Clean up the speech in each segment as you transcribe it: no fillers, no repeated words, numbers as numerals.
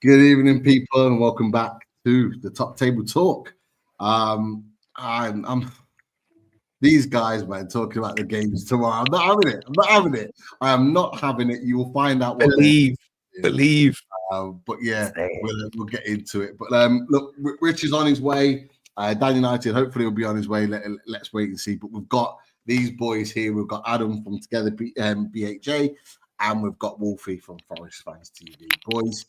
Good evening, people, and welcome back to the Top Table Talk. I'm these guys, man, talking about the games tomorrow. I'm not having it. I am not having it. You will find out what. Believe. But yeah, we'll get into it. But look, Rich is on his way. Dan United hopefully will be on his way. Let's wait and see. But we've got these boys here. We've got Adam from Together BHA. And we've got Wolfie from Forest Fans TV. Boys,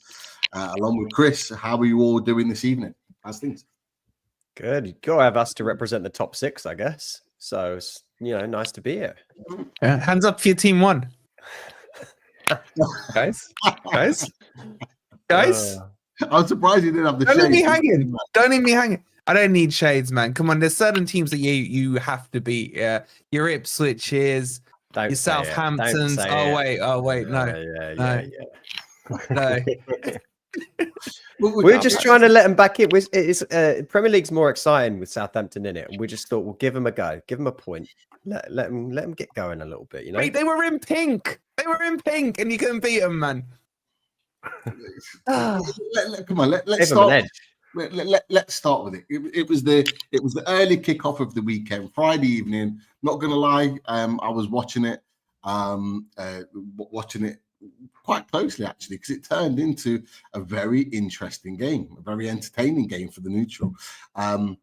along with Chris, how are you all doing this evening? How's things? Good. You got to have us to represent the top six, I guess. So, it's, nice to be here. Yeah, hands up for your team one. guys. I'm surprised you didn't have the shades. Don't leave me hanging. I don't need shades, man. Come on, there's certain teams that you have to beat. Yeah, your Ipswiches. Your Southamptons. Oh wait, no. No. We're just trying to let them back in. It's Premier League's more exciting with Southampton in it, and we just thought we'll give them a go, give them a point, let them get going a little bit. Wait, they were in pink, and you couldn't beat them, man. Come on, let's start. Let's start with it. It was the early kickoff of the weekend, Friday evening. Not gonna lie, I was watching it quite closely actually, because it turned into a very interesting game, a very entertaining game for the neutral. I'm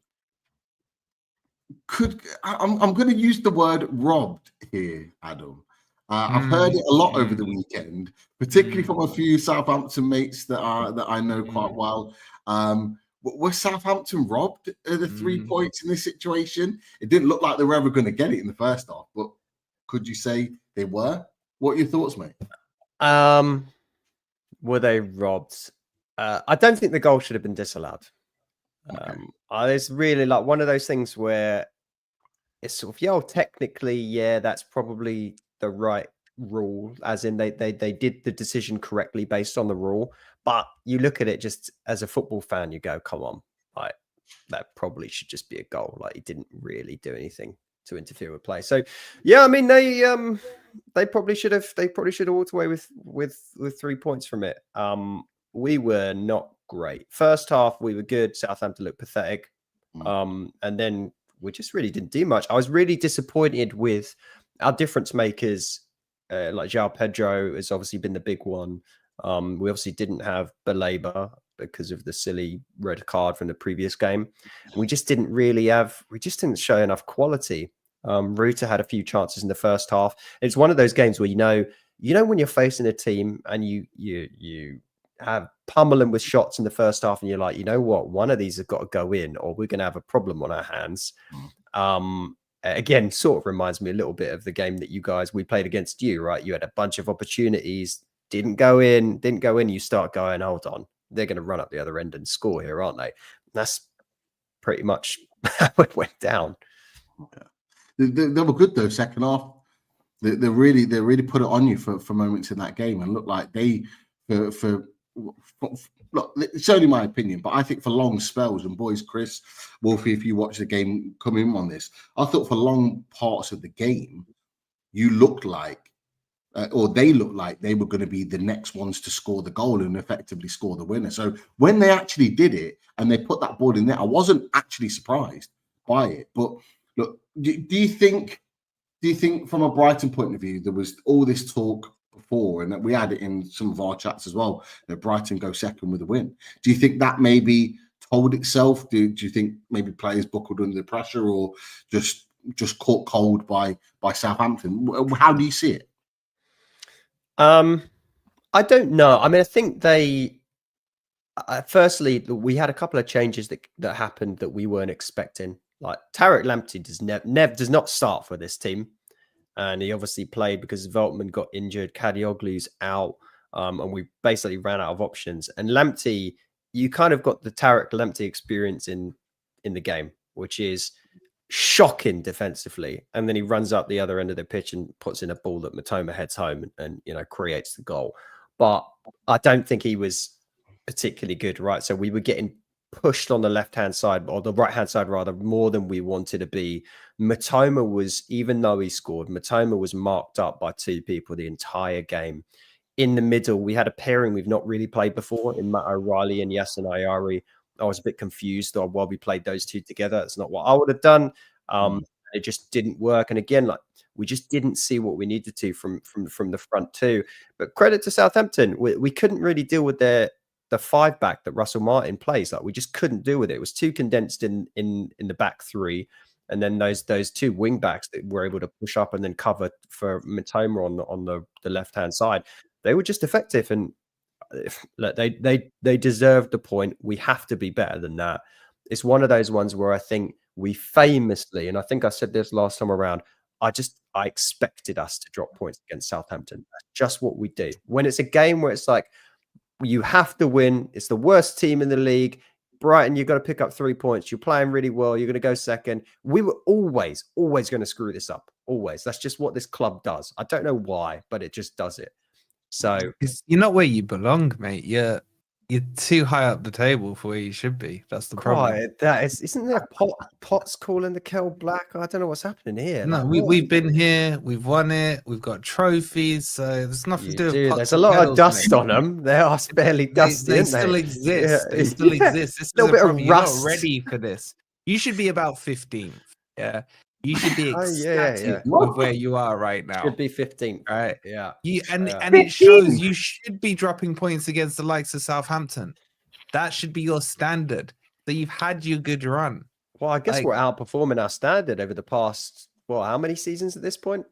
going to use the word robbed here, Adam. I've heard it a lot over the weekend, particularly from a few Southampton mates that I know quite well. Was Southampton robbed of the 3 points in this situation? It didn't look like they were ever going to get it in the first half, but could you say they were? What are your thoughts, mate? Were they robbed? I don't think the goal should have been disallowed. Okay. It's really like one of those things where it's sort of, technically, that's probably the right rule, as in they did the decision correctly based on the rule. But you look at it just as a football fan, you go, come on, like that probably should just be a goal. Like he didn't really do anything to interfere with play. So yeah, I mean they probably should have walked away with 3 points from it. We were not great. First half we were good. Southampton looked pathetic. And then we just really didn't do much. I was really disappointed with our difference makers. Like João Pedro has obviously been the big one. We obviously didn't have Baleba because of the silly red card from the previous game. We just didn't show enough quality. Ruta had a few chances in the first half. It's one of those games where you know when you're facing a team and you have pummeling with shots in the first half, and you're like, you know what, one of these has got to go in, or we're going to have a problem on our hands. Again, sort of reminds me a little bit of the game that we played against you, right? You had a bunch of opportunities, didn't go in. You start going, hold on, they're going to run up the other end and score here, aren't they? And that's pretty much how it went down. Yeah. They were good though. Second half, they really put it on you for moments in that game, and looked like they look, it's only my opinion, but I think for long spells, and boys, Chris, Wolfie, if you watch the game, come in on this, I thought for long parts of the game, you looked like, or they looked like they were going to be the next ones to score the goal and effectively score the winner. So when they actually did it and they put that ball in there, I wasn't actually surprised by it. But look, do you think from a Brighton point of view, there was all this talk before, and that we had it in some of our chats as well, that Brighton go second with a win? Do you think that maybe told itself? Do you think maybe players buckled under the pressure, or just caught cold by Southampton? How do you see it? I don't know. I mean, I think they firstly, we had a couple of changes that happened that we weren't expecting. Like Tariq Lamptey does not start for this team, and he obviously played because Veltman got injured, Kadioglu's out, and we basically ran out of options. And Lamptey, you kind of got the Tariq Lamptey experience in the game, which is shocking defensively, and then he runs up the other end of the pitch and puts in a ball that Matoma heads home and creates the goal. But I don't think he was particularly good, right? So we were getting pushed on the left-hand side, or the right-hand side rather, more than we wanted to be. Matoma was, even though he scored, Matoma was marked up by two people the entire game. in the middle, we had a pairing we've not really played before in Matt O'Reilly and Yasin Ayari. I was a bit confused while we played those two together. That's not what I would have done. It just didn't work. And again, like we just didn't see what we needed to from the front two. But credit to Southampton, we couldn't really deal with the 5-back that Russell Martin plays. Like we just couldn't deal with it. It was too condensed in the back three. And then those two wing backs that were able to push up and then cover for Mitoma on the left hand side. They were just effective, and look, they deserved the point. We have to be better than that. It's one of those ones where I think we famously, and I think I said this last time around, I expected us to drop points against Southampton. That's just what we do. When it's a game where it's like you have to win, it's the worst team in the league. Brighton, you've got to pick up 3 points. You're playing really well. You're going to go second. We were always going to screw this up. Always. That's just what this club does. I don't know why, but it just does it. So you're not where you belong, mate. You're too high up the table for where you should be. That's the problem. Isn't there pots calling the kettle black? I don't know what's happening here. No, like, we've been here. We've won it. We've got trophies. So there's nothing to do with pots. There's a lot of dust on them. They are barely dusty. They still exist. They still exist. This a little bit of rust. You're not ready for this. You should be about 15th. Yeah. You should be ecstatic with where you are right now. Should be 15th. Right. Yeah. And it shows you should be dropping points against the likes of Southampton. That should be your standard. That you've had your good run. Well, I guess we're outperforming our standard over the past, how many seasons at this point?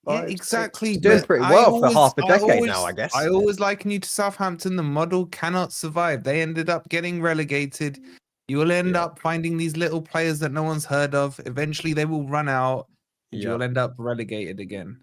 Yeah, exactly. Doing pretty well for half a decade now, I guess. I always liken you to Southampton. The model cannot survive. They ended up getting relegated. You will end up finding these little players that no one's heard of. Eventually, they will run out. You'll end up relegated again.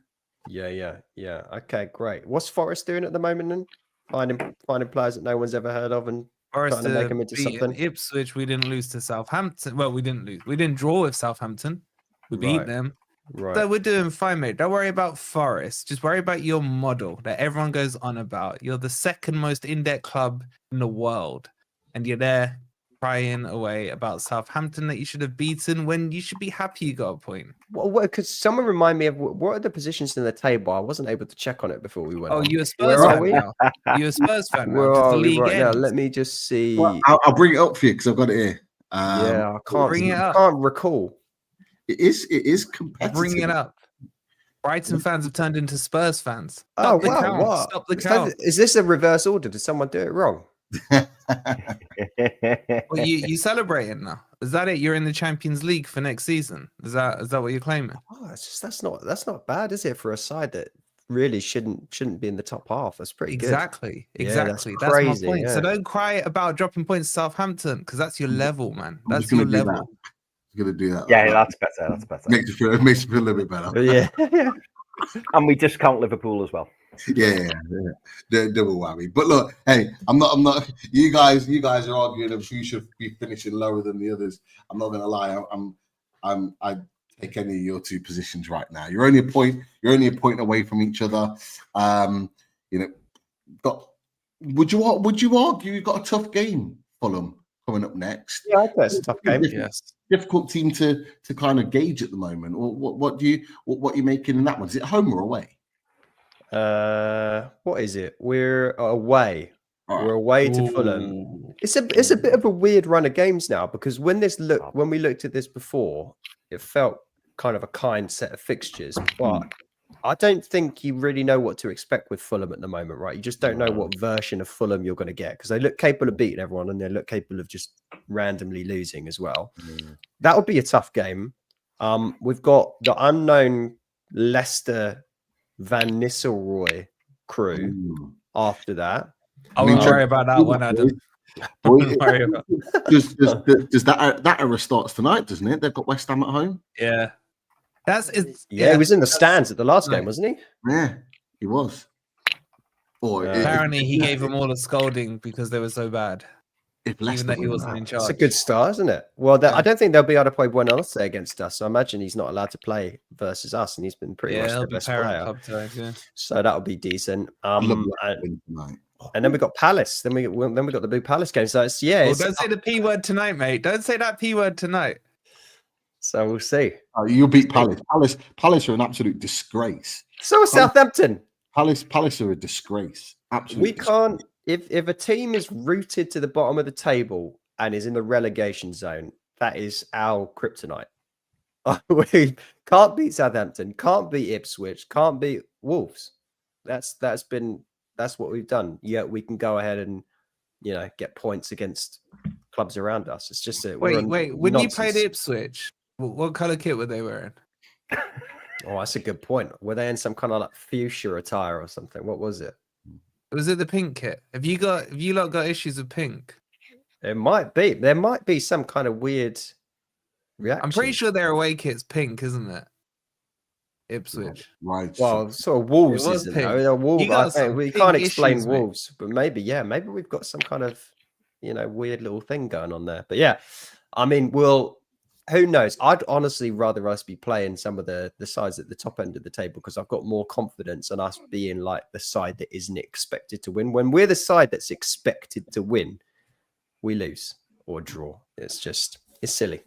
Yeah. Okay, great. What's Forest doing at the moment then? Finding players that no one's ever heard of and trying to make them into something. Ipswich, we didn't lose to Southampton. Well, we didn't lose. We didn't draw with Southampton. We beat them. Right. So we're doing fine, mate. Don't worry about Forest. Just worry about your model that everyone goes on about. You're the second most in-debt club in the world. And you're there crying away about Southampton that you should have beaten when you should be happy you got a point. Well, could someone remind me of what are the positions in the table? I wasn't able to check on it before we went. Oh, you're a Spurs fan now. You're a Spurs fan now. Where are we right now? Let me just see. Well, I'll bring it up for you because I've got it here. I can't bring it up. I can't recall. It is competitive. Bring it up. Brighton fans have turned into Spurs fans. Stop the count. Is this a reverse order? Did someone do it wrong? Well, you celebrating now? Is that it? You're in the Champions League for next season? Is that what you're claiming? Oh, it's just that's not bad, is it, for a side that really shouldn't be in the top half? That's pretty good. Exactly. That's crazy, my point. Yeah. So don't cry about dropping points to Southampton because that's your level, man. That's your level. I'm gonna do that. Yeah, that's better. Makes me feel a little bit better. Yeah. And we discount Liverpool as well. Yeah. Double whammy. But look, hey, I'm not. You guys are arguing of who should be finishing lower than the others. I'm not gonna lie. I take any of your two positions right now. You're only a point away from each other. Would you argue you've got a tough game, Fulham, coming up next? Yeah, I think it's a tough game. Yes. Difficult team to kind of gauge at the moment. Or what are you making in that one? Is it home or away? What is it? We're away. Right. We're away to Fulham. It's a bit of a weird run of games now because when we looked at this before, it felt kind of a kind set of fixtures, but I don't think you really know what to expect with Fulham at the moment, right? You just don't know what version of Fulham you're going to get because they look capable of beating everyone and they look capable of just randomly losing as well. That would be a tough game. We've got the unknown Leicester Van Nistelrooy crew after that. I won't worry about that one, Adam. Does that era starts tonight, doesn't it? They've got West Ham at home. Yeah. He was in the stands at the last game, wasn't he? Yeah, he was. Apparently, he gave them all a scolding because they were so bad. Even that he wasn't in charge. It's a good start, isn't it? Well, I don't think they'll be able to play Buenos Aires against us. So I imagine he's not allowed to play versus us, and he's been pretty much the best player. So that'll be decent. And then we got Palace. Then we got the big Palace game. So it's don't say the P word tonight, mate. Don't say that P word tonight. So we'll see. You'll beat Palace. Palace are an absolute disgrace. So is Southampton. Palace are a disgrace. Absolutely. We can't. If a team is rooted to the bottom of the table and is in the relegation zone, that is our kryptonite. We can't beat Southampton, can't beat Ipswich, can't beat Wolves. That's what we've done. Yet we can go ahead and get points against clubs around us. It's just wait. When you played Ipswich, what color kit were they wearing? Oh, that's a good point. Were they in some kind of like fuchsia attire or something? What was it? Was it the pink kit? Have you lot got issues with pink? It might be. There might be some kind of weird reaction. I'm pretty sure their away kit's pink, isn't it? Ipswich. Right. Well, sort of Wolves, It was isn't pink. it? They're Wolves. You got I think some we big can't explain issues, mate. Wolves, but maybe we've got some kind of weird little thing going on there. But yeah, I mean, who knows? I'd honestly rather us be playing some of the sides at the top end of the table because I've got more confidence in us being like the side that isn't expected to win. When we're the side that's expected to win, we lose or draw. It's silly.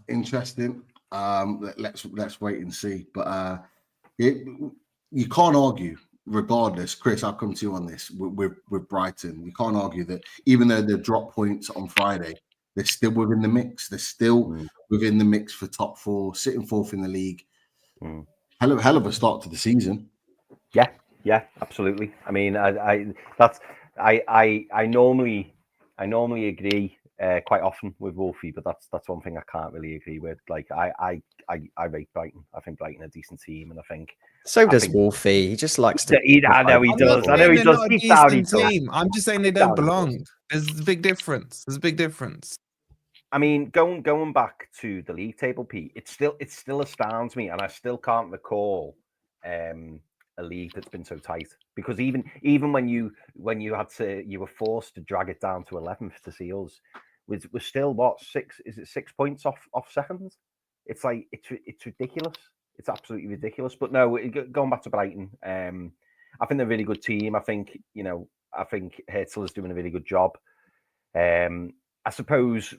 Interesting. Let's wait and see. But you can't argue, regardless. Chris, I'll come to you on this with Brighton. You can't argue that even though they dropped points on Friday, they're still within the mix. They're still within the mix for top four, sitting fourth in the league. Hell of a start to the season. Yeah, absolutely. I mean, I normally agree quite often with Wolfie, but that's one thing I can't really agree with. Like I rate Brighton. I think Brighton are a decent team, and I think Wolfie. He just likes to. I know he does. I know he does. Deep down, he does. I'm just saying they don't belong. There's a big difference. I mean, going back to the league table, Pete, it still astounds me, and I still can't recall a league that's been so tight. Because even when you were forced to drag it down to 11th to see us, we're still what 6? Is it 6 points off second? It's like it's ridiculous. It's absolutely ridiculous. But no, going back to Brighton, I think they're a really good team. I think Herzl is doing a really good job. I suppose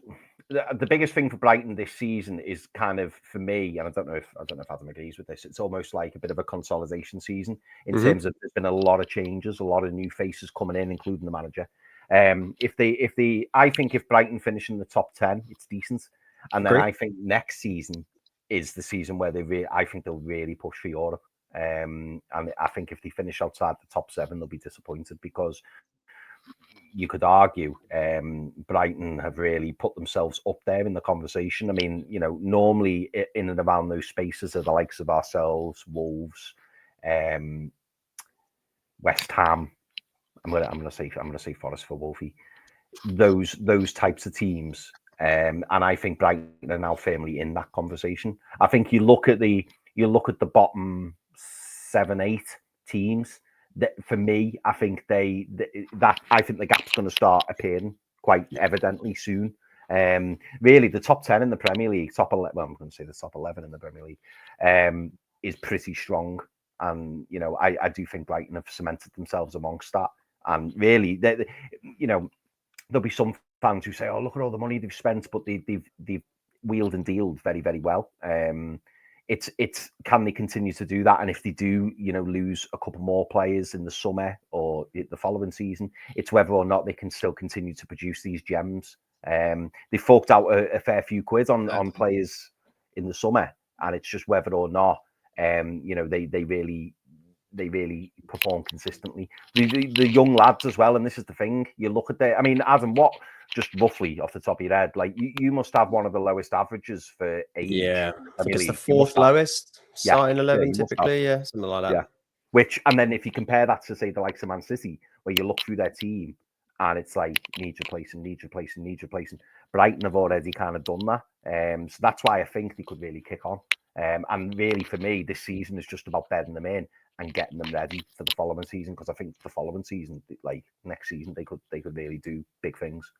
the biggest thing for Brighton this season is kind of, for me, and I don't know if Adam agrees with this, it's almost like a bit of a consolidation season in terms of there's been a lot of changes, a lot of new faces coming in, including the manager. I think if Brighton finish in the top 10, it's decent. And then I think next season is the season where I think they'll really push for Europe. And I think if they finish outside the top 7, they'll be disappointed because you could argue Brighton have really put themselves up there in the conversation. I mean, normally in and around those spaces are the likes of ourselves, Wolves, West Ham. I'm gonna say Forest for Wolfie. Those types of teams, and I think Brighton are now firmly in that conversation. I think you look at the bottom 7-8 teams. That for me, I think the gap's going to start appearing quite evidently soon. Really, the top 10 in the Premier League, top 11. Well, I'm going to say the top 11 in the Premier League is pretty strong, and I do think Brighton have cemented themselves amongst that. And really, there'll be some fans who say, "Oh, look at all the money they've spent," but they've wheeled and dealed very, very well. It's can they continue to do that? And if they do, lose a couple more players in the summer or the following season, it's whether or not they can still continue to produce these gems. They forked out a fair few quid on players in the summer, and it's just whether or not they really perform consistently. The young lads as well, and this is the thing. You look at Adam, what? Just roughly off the top of your head, like you must have one of the lowest averages for age. Yeah, I think it's the 4th lowest starting 11 typically. Yeah, something like that. Yeah. And then if you compare that to say the likes of Man City, where you look through their team and it's like needs replacing. Brighton have already kind of done that. So that's why I think they could really kick on. And really for me, this season is just about bedding them in and getting them ready for the following season, because I think the following season, like next season, they could really do big things.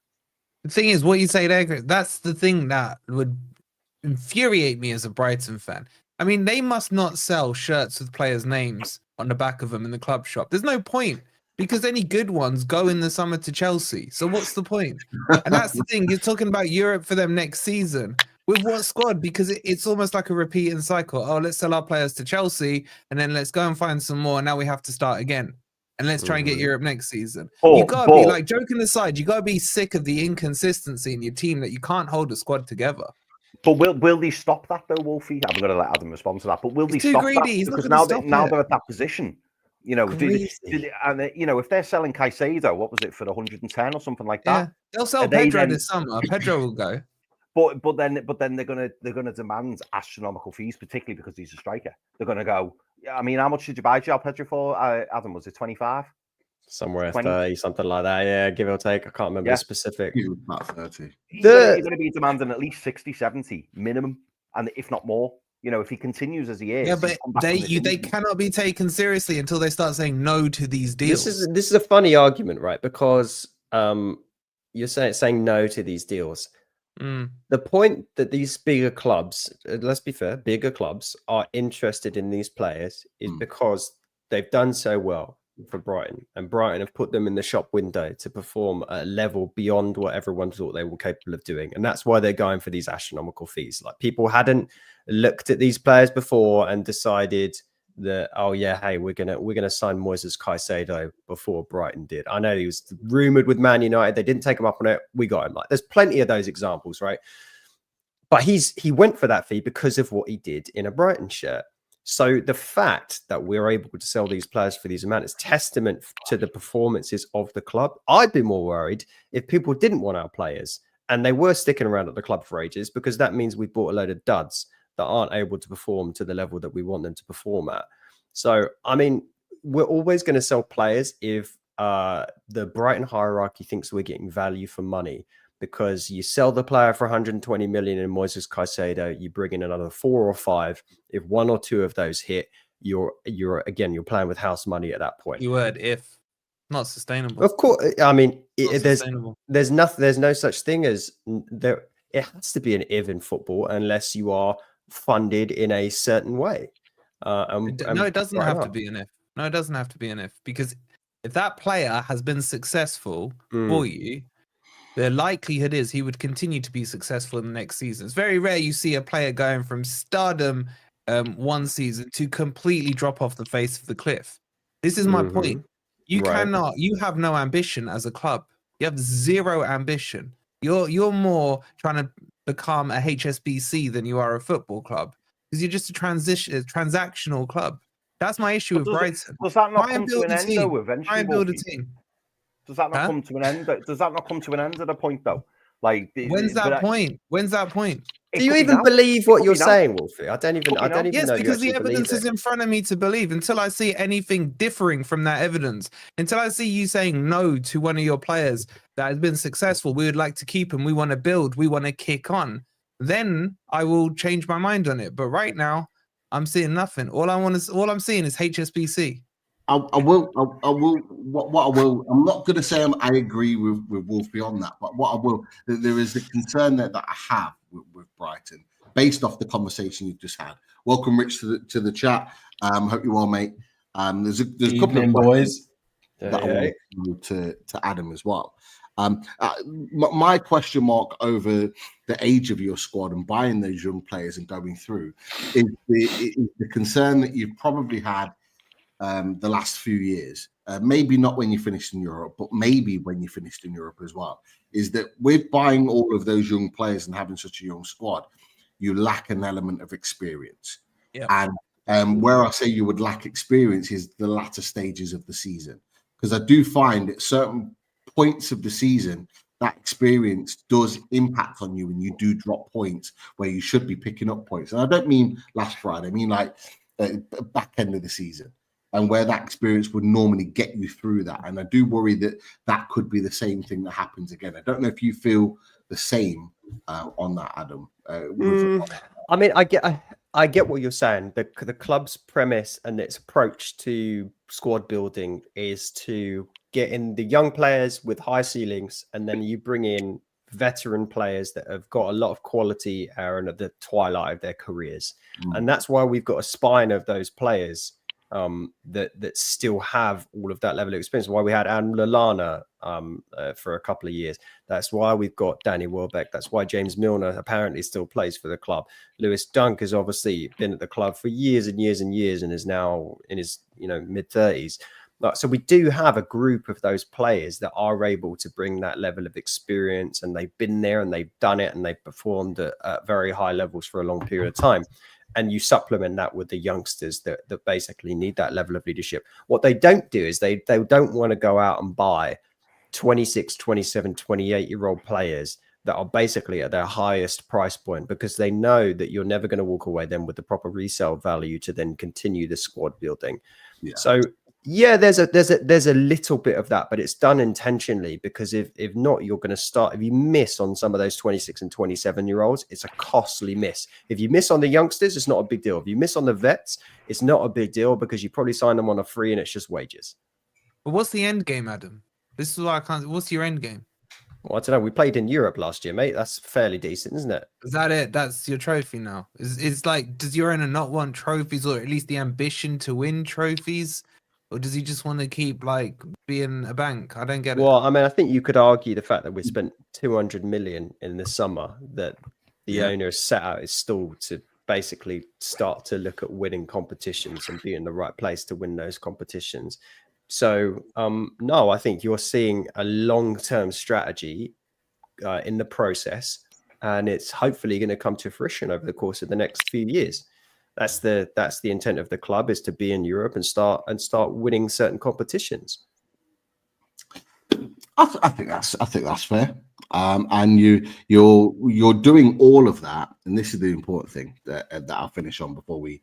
The thing is, what you say there, Chris, that's the thing that would infuriate me as a Brighton fan. I mean, they must not sell shirts with players' names on the back of them in the club shop. There's no point, because any good ones go in the summer to Chelsea. So what's the point? And that's the thing. You're talking about Europe for them next season. With what squad? Because it's almost like a repeating cycle. Oh, let's sell our players to Chelsea, and then let's go and find some more. And now we have to start again, and let's try and get Europe next season. You gotta be like, joking aside, you gotta be sick of the inconsistency in your team that you can't hold a squad together. But will they stop that though, Wolfie? I'm going to let Adam respond to that. But will they too stop greedy. that? He's not Because gonna now stop they're at that position. You know, and you know, if they're selling Caicedo, what was it for 110 or something like that? Yeah, they'll sell Pedro this summer. Pedro will go. But then they're gonna demand astronomical fees, particularly because he's a striker. They're gonna go. I mean, how much did you buy João Pedro for? Adam, was it 25? Somewhere 30, something like that. Yeah, give or take. I can't remember the specific. He was about 30. You're going to be demanding at least 60, 70 minimum, and if not more. You know, if he continues as he is. Yeah, but they cannot be taken seriously until they start saying no to these deals. This is a funny argument, right? Because you're saying no to these deals. The point that these bigger clubs, let's be fair, bigger clubs are interested in these players is because they've done so well for Brighton, and Brighton have put them in the shop window to perform at a level beyond what everyone thought they were capable of doing, and that's why they're going for these astronomical fees. Like, people hadn't looked at these players before and decided that, oh yeah, hey, we're gonna sign Moises Caicedo before Brighton did. I know he was rumored with Man United, they didn't take him up on it, we got him. Like, there's plenty of those examples, right? But he went for that fee because of what he did in a Brighton shirt. So the fact that we're able to sell these players for these amounts is testament to the performances of the club. I'd be more worried if people didn't want our players and they were sticking around at the club for ages, because that means we've bought a load of duds that aren't able to perform to the level that we want them to perform at. So, I mean, we're always going to sell players if the Brighton hierarchy thinks we're getting value for money, because you sell the player for 120 million in Moises Caicedo, you bring in another 4 or 5. If 1 or 2 of those hit, you're playing with house money at that point. Keyword if. Not sustainable. Of course, I mean, there's nothing. There's no such thing as there. It has to be an if in football unless you are funded in a certain way. No, it doesn't have to be an if. No, it doesn't have to be an if, because if that player has been successful for you, the likelihood is he would continue to be successful in the next season. It's very rare you see a player going from stardom one season to completely drop off the face of the cliff. This is my point. You cannot. You have no ambition as a club. You have zero ambition. You're more trying to become a HSBC than you are a football club, because you're just a transactional club. That's my issue with Brighton. Does that not come to an end though? Eventually, try and build a team. Does that not come to an end? Does that not come to an end at a point though? Like, when's that point? When's that point? Do you even believe what you're saying, Wolfie? I don't even Yes, know. Because the evidence is in front of me to believe. Until I see anything differing from that evidence, until I see you saying no to one of your players that has been successful, we would like to keep him, we want to build, we want to kick on, then I will change my mind on it. But right now, I'm seeing nothing. All I'm seeing is HSBC. I will. What I will. I'm not going to say I agree with Wolfie on that, but what I will. There is a concern that I have with Brighton, based off the conversation you've just had. Welcome, Rich, to the chat. Hope you're well, mate. There's a couple of boys that I want to Adam as well. My question mark over the age of your squad and buying those young players and going through is the concern that you've probably had the last few years, maybe not when you finished in Europe, but maybe when you finished in Europe as well, is that with buying all of those young players and having such a young squad, you lack an element of experience. Yeah. And where I say you would lack experience is the latter stages of the season, because I do find at certain points of the season that experience does impact on you, and you do drop points where you should be picking up points. And I don't mean last Friday, I mean like back end of the season, and where that experience would normally get you through that. And I do worry that could be the same thing that happens again. I don't know if you feel the same on that, Adam. I mean, I get what you're saying. The club's premise and its approach to squad building is to get in the young players with high ceilings, and then you bring in veteran players that have got a lot of quality and at the twilight of their careers. And that's why we've got a spine of those players that still have all of that level of experience. Why we had Adam Lallana for a couple of years. That's why we've got Danny Welbeck. That's why James Milner apparently still plays for the club. Lewis Dunk has obviously been at the club for years and years and years, and is now in his mid-30s. So we do have a group of those players that are able to bring that level of experience, and they've been there and they've done it and they've performed at very high levels for a long period of time. And you supplement that with the youngsters that basically need that level of leadership. What they don't do is they don't want to go out and buy 26, 27, 28-year-old players that are basically at their highest price point, because they know that you're never going to walk away then with the proper resale value to then continue the squad building. Yeah. So yeah, there's a little bit of that, but it's done intentionally, because if not, you're going to start, if you miss on some of those 26 and 27-year-olds, it's a costly miss. If you miss on the youngsters, it's not a big deal. If you miss on the vets, it's not a big deal, because you probably sign them on a free and it's just wages. But what's the end game, Adam? This is why I can't. What's your end game? Well, I don't know. We played in Europe last year, mate. That's fairly decent, isn't it? Is that it? That's your trophy now? It's like, does your owner not want trophies, or at least the ambition to win trophies? Or does he just want to keep like being a bank? I don't get it. Well, I mean, I think you could argue the fact that we spent 200 million in the summer, that the owner has set out his stall to basically start to look at winning competitions and be in the right place to win those competitions. So, no, I think you're seeing a long-term strategy in the process, and it's hopefully going to come to fruition over the course of the next few years. That's the intent of the club, is to be in Europe and start winning certain competitions. I think that's fair. And you're doing all of that, and this is the important thing that I'll finish on before we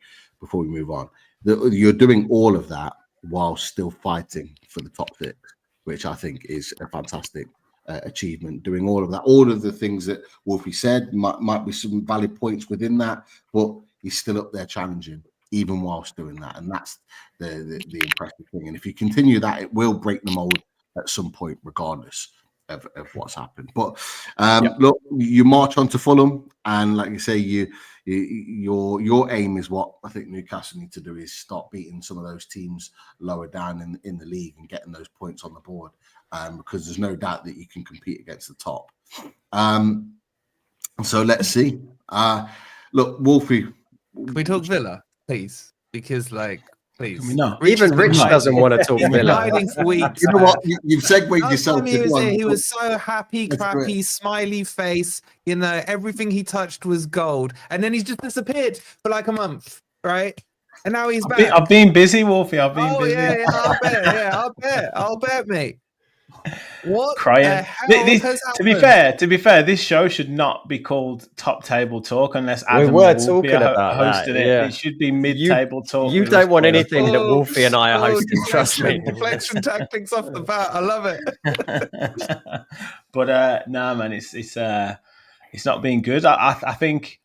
move on. You're doing all of that while still fighting for the top six, which I think is a fantastic achievement. Doing all of that, all of the things that Wolfie said, might be some valid points within that, but he's still up there challenging, even whilst doing that, and that's the impressive thing. And if you continue that, it will break the mold at some point, regardless of what's happened. But look, you march on to Fulham, and like you say, your aim is what I think Newcastle need to do, is start beating some of those teams lower down in the league and getting those points on the board, because there's no doubt that you can compete against the top. So let's see. Look, Wolfie, can we talk Villa, please? Because, like, please. Can we not? Even Rich doesn't want to talk Villa. For weeks, you know what? You've segued yourself. He was so happy, clappy, smiley face. You know, everything he touched was gold. And then he's just disappeared for like a month, right? And now he's back. I've been busy, Wolfie. I've been busy. I'll bet, mate. What crying? To be fair, this show should not be called Top Table Talk unless Adam talking about hosted it. Yeah. It should be Mid-Table Talk. You don't want anything that Wolfie and I are hosting. Trust me. Deflection tactics off the bat. I love it. But no, man, it's not been good. I think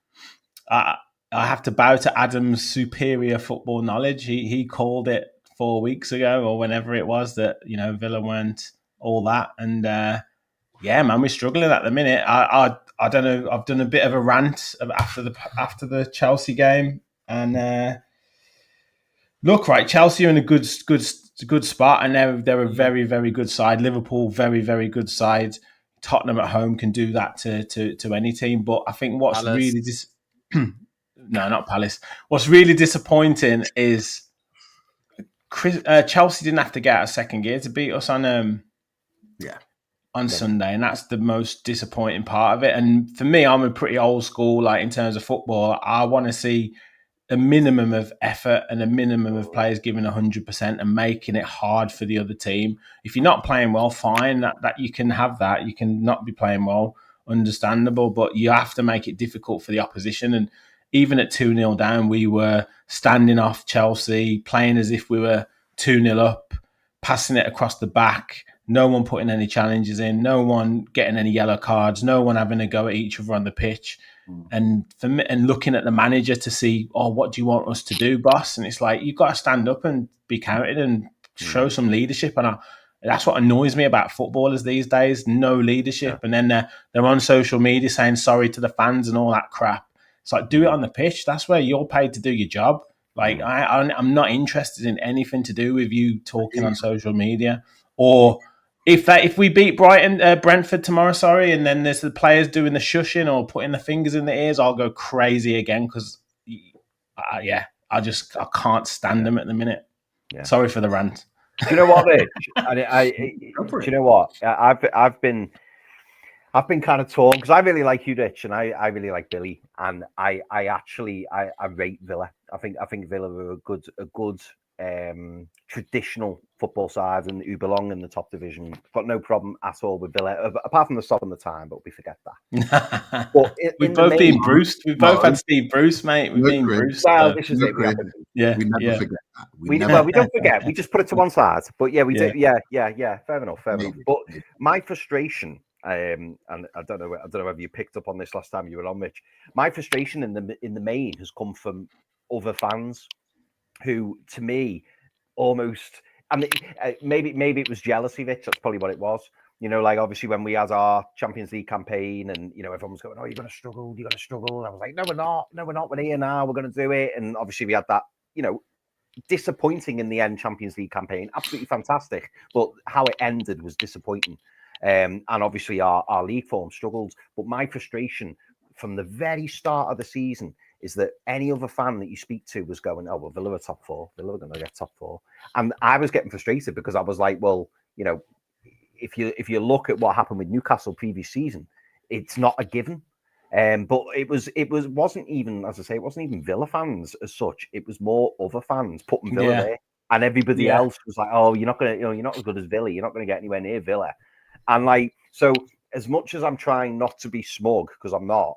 I have to bow to Adam's superior football knowledge. He called it 4 weeks ago or whenever it was that Villa weren't all that, and man, we're struggling at the minute. I don't know. I've done a bit of a rant after the Chelsea game, and look, right, Chelsea are in a good spot, and they're a very, very good side. Liverpool, very, very good side. Tottenham at home can do that to any team, but I think what's Palace. really no, not Palace. What's really disappointing is Chelsea didn't have to get out of second gear to beat us on Sunday, and that's the most disappointing part of it. And for me, I'm a pretty old school, like in terms of football. I want to see a minimum of effort and a minimum of players giving 100% and making it hard for the other team. If you're not playing well, fine, that you can have that. You can not be playing well, understandable, but you have to make it difficult for the opposition. And even at 2-0 down, we were standing off Chelsea, playing as if we were 2-0 up, passing it across the back, no one putting any challenges in, no one getting any yellow cards, no one having a go at each other on the pitch. And for me, and looking at the manager to see, what do you want us to do, boss? And it's like, you've got to stand up and be counted and show some leadership. And that's what annoys me about footballers these days, no leadership. And then they're on social media saying sorry to the fans and all that crap. It's like, do it on the pitch. That's where you're paid to do your job. Like I'm not interested in anything to do with you talking on social media, or if we beat Brentford tomorrow, and then there's the players doing the shushing or putting the fingers in the ears, I'll go crazy again because I can't stand them at the minute. Yeah. Sorry for the rant. Do you know what, Rich? Do you know what? I've been kind of torn because I really like you, Rich, and I really like Billy, and I rate Villa. I think Villa are a good traditional football side and who belong in the top division. Got no problem at all with Villa, apart from the stop and the time, but we forget that. But we've both been Bruce. We've both had Steve Bruce, mate. We've been Bruce. Well, this is it. We never forget that. We don't forget. We just put it to one side. But yeah, we do. Yeah. Fair enough. But my frustration, and I don't know whether you picked up on this last time you were on, Rich. My frustration in the main has come from other fans who, to me, almost. I mean, maybe it was jealousy, Rich. That's probably what it was. You know, like obviously when we had our Champions League campaign, and you know everyone was going, "Oh, you're going to struggle. You're going to struggle." And I was like, "No, we're not. No, we're not. We're here now. We're going to do it." And obviously we had that, you know, disappointing in the end Champions League campaign. Absolutely fantastic, but how it ended was disappointing. And obviously our league form struggled. But my frustration from the very start of the season is that any other fan that you speak to was going, "Oh, well, Villa are top four. Villa are going to get top four." And I was getting frustrated because I was like, well, you know, if you look at what happened with Newcastle previous season, it's not a given. But it wasn't even, as I say, it wasn't even Villa fans as such. It was more other fans putting Villa there, and everybody else was like, "Oh, you're not as good as Villa. You're not going to get anywhere near Villa." And like, so as much as I'm trying not to be smug, because I'm not,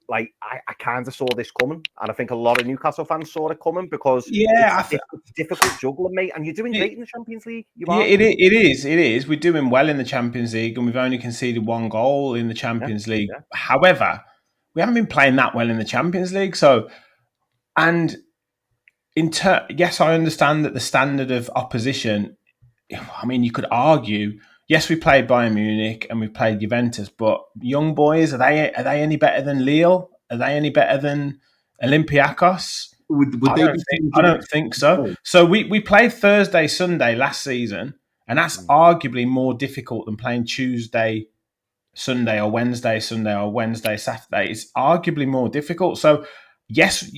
like, I kind of saw this coming, and I think a lot of Newcastle fans saw it coming because it's difficult juggling, mate. And you're doing great in the Champions League. It is. We're doing well in the Champions League, and we've only conceded 1 goal in the Champions League. Yeah. However, we haven't been playing that well in the Champions League. So, and yes, I understand that the standard of opposition. I mean, you could argue. Yes, we played Bayern Munich and we played Juventus, but young boys, are they any better than Lille? Are they any better than Olympiacos? I don't think so. So we played Thursday, Sunday last season, and that's arguably more difficult than playing Tuesday, Sunday, or Wednesday, Sunday, or Wednesday, Saturday. It's arguably more difficult. So yes,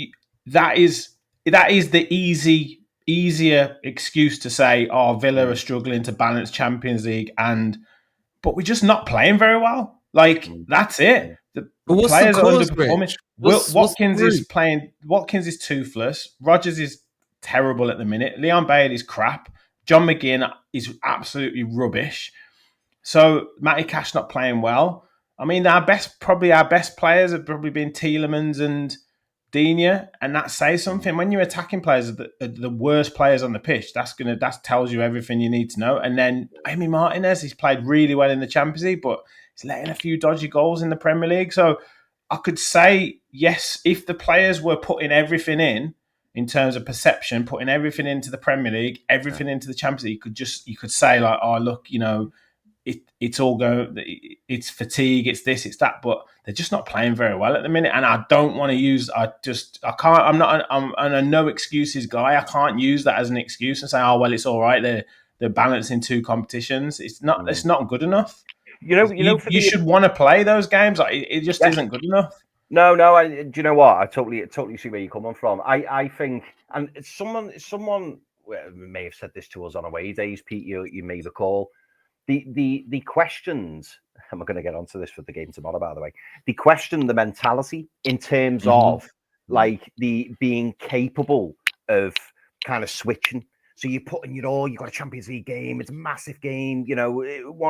that is the easier excuse to say, "Oh, Villa are struggling to balance Champions League," but we're just not playing very well. Like, that's it. The players are underperforming. Watkins is toothless. Rodgers is terrible at the minute. Leon Bailey's crap. John McGinn is absolutely rubbish. So Matty Cash not playing well. I mean, our best players have probably been Tielemans and Digne, and that says something. When you're attacking players are the worst players on the pitch, that tells you everything you need to know. And then Emi Martinez, he's played really well in the Champions League, but he's letting a few dodgy goals in the Premier League. So I could say, yes, if the players were putting everything in terms of perception, putting everything into the Premier League, everything into the Champions League, you could say like, "Oh, look, you know, it's all going, it's fatigue, it's this, it's that," but they're just not playing very well at the minute. And I don't want to I'm a no excuses guy. I can't use that as an excuse and say, "Oh, well, it's all right. They're balancing 2 competitions." It's not good enough. You should want to play those games. Like, it just isn't good enough. No. Do you know what? I totally see where you're coming from. I think, and someone may have said this to us on away days, Pete. You may recall the questions. And we're going to get onto this for the game tomorrow, by the way. The mentality in terms of like the being capable of kind of switching. So you're putting your all. You've got a Champions League game. It's a massive game. You know,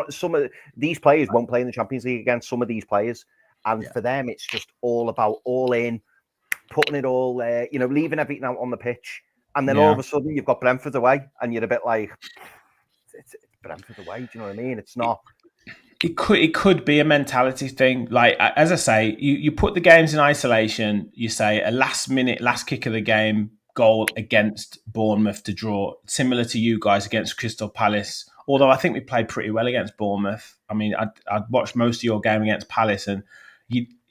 some of these players won't play in the Champions League against some of these players. And for them, it's just all about all in, putting it all there, you know, leaving everything out on the pitch. And then all of a sudden you've got Brentford away and you're a bit like, it's Brentford away. Do you know what I mean? It's not. It could be a mentality thing. Like, as I say, you put the games in isolation. You say a last kick of the game goal against Bournemouth to draw, similar to you guys against Crystal Palace. Although I think we played pretty well against Bournemouth. I mean, I'd watched most of your game against Palace, and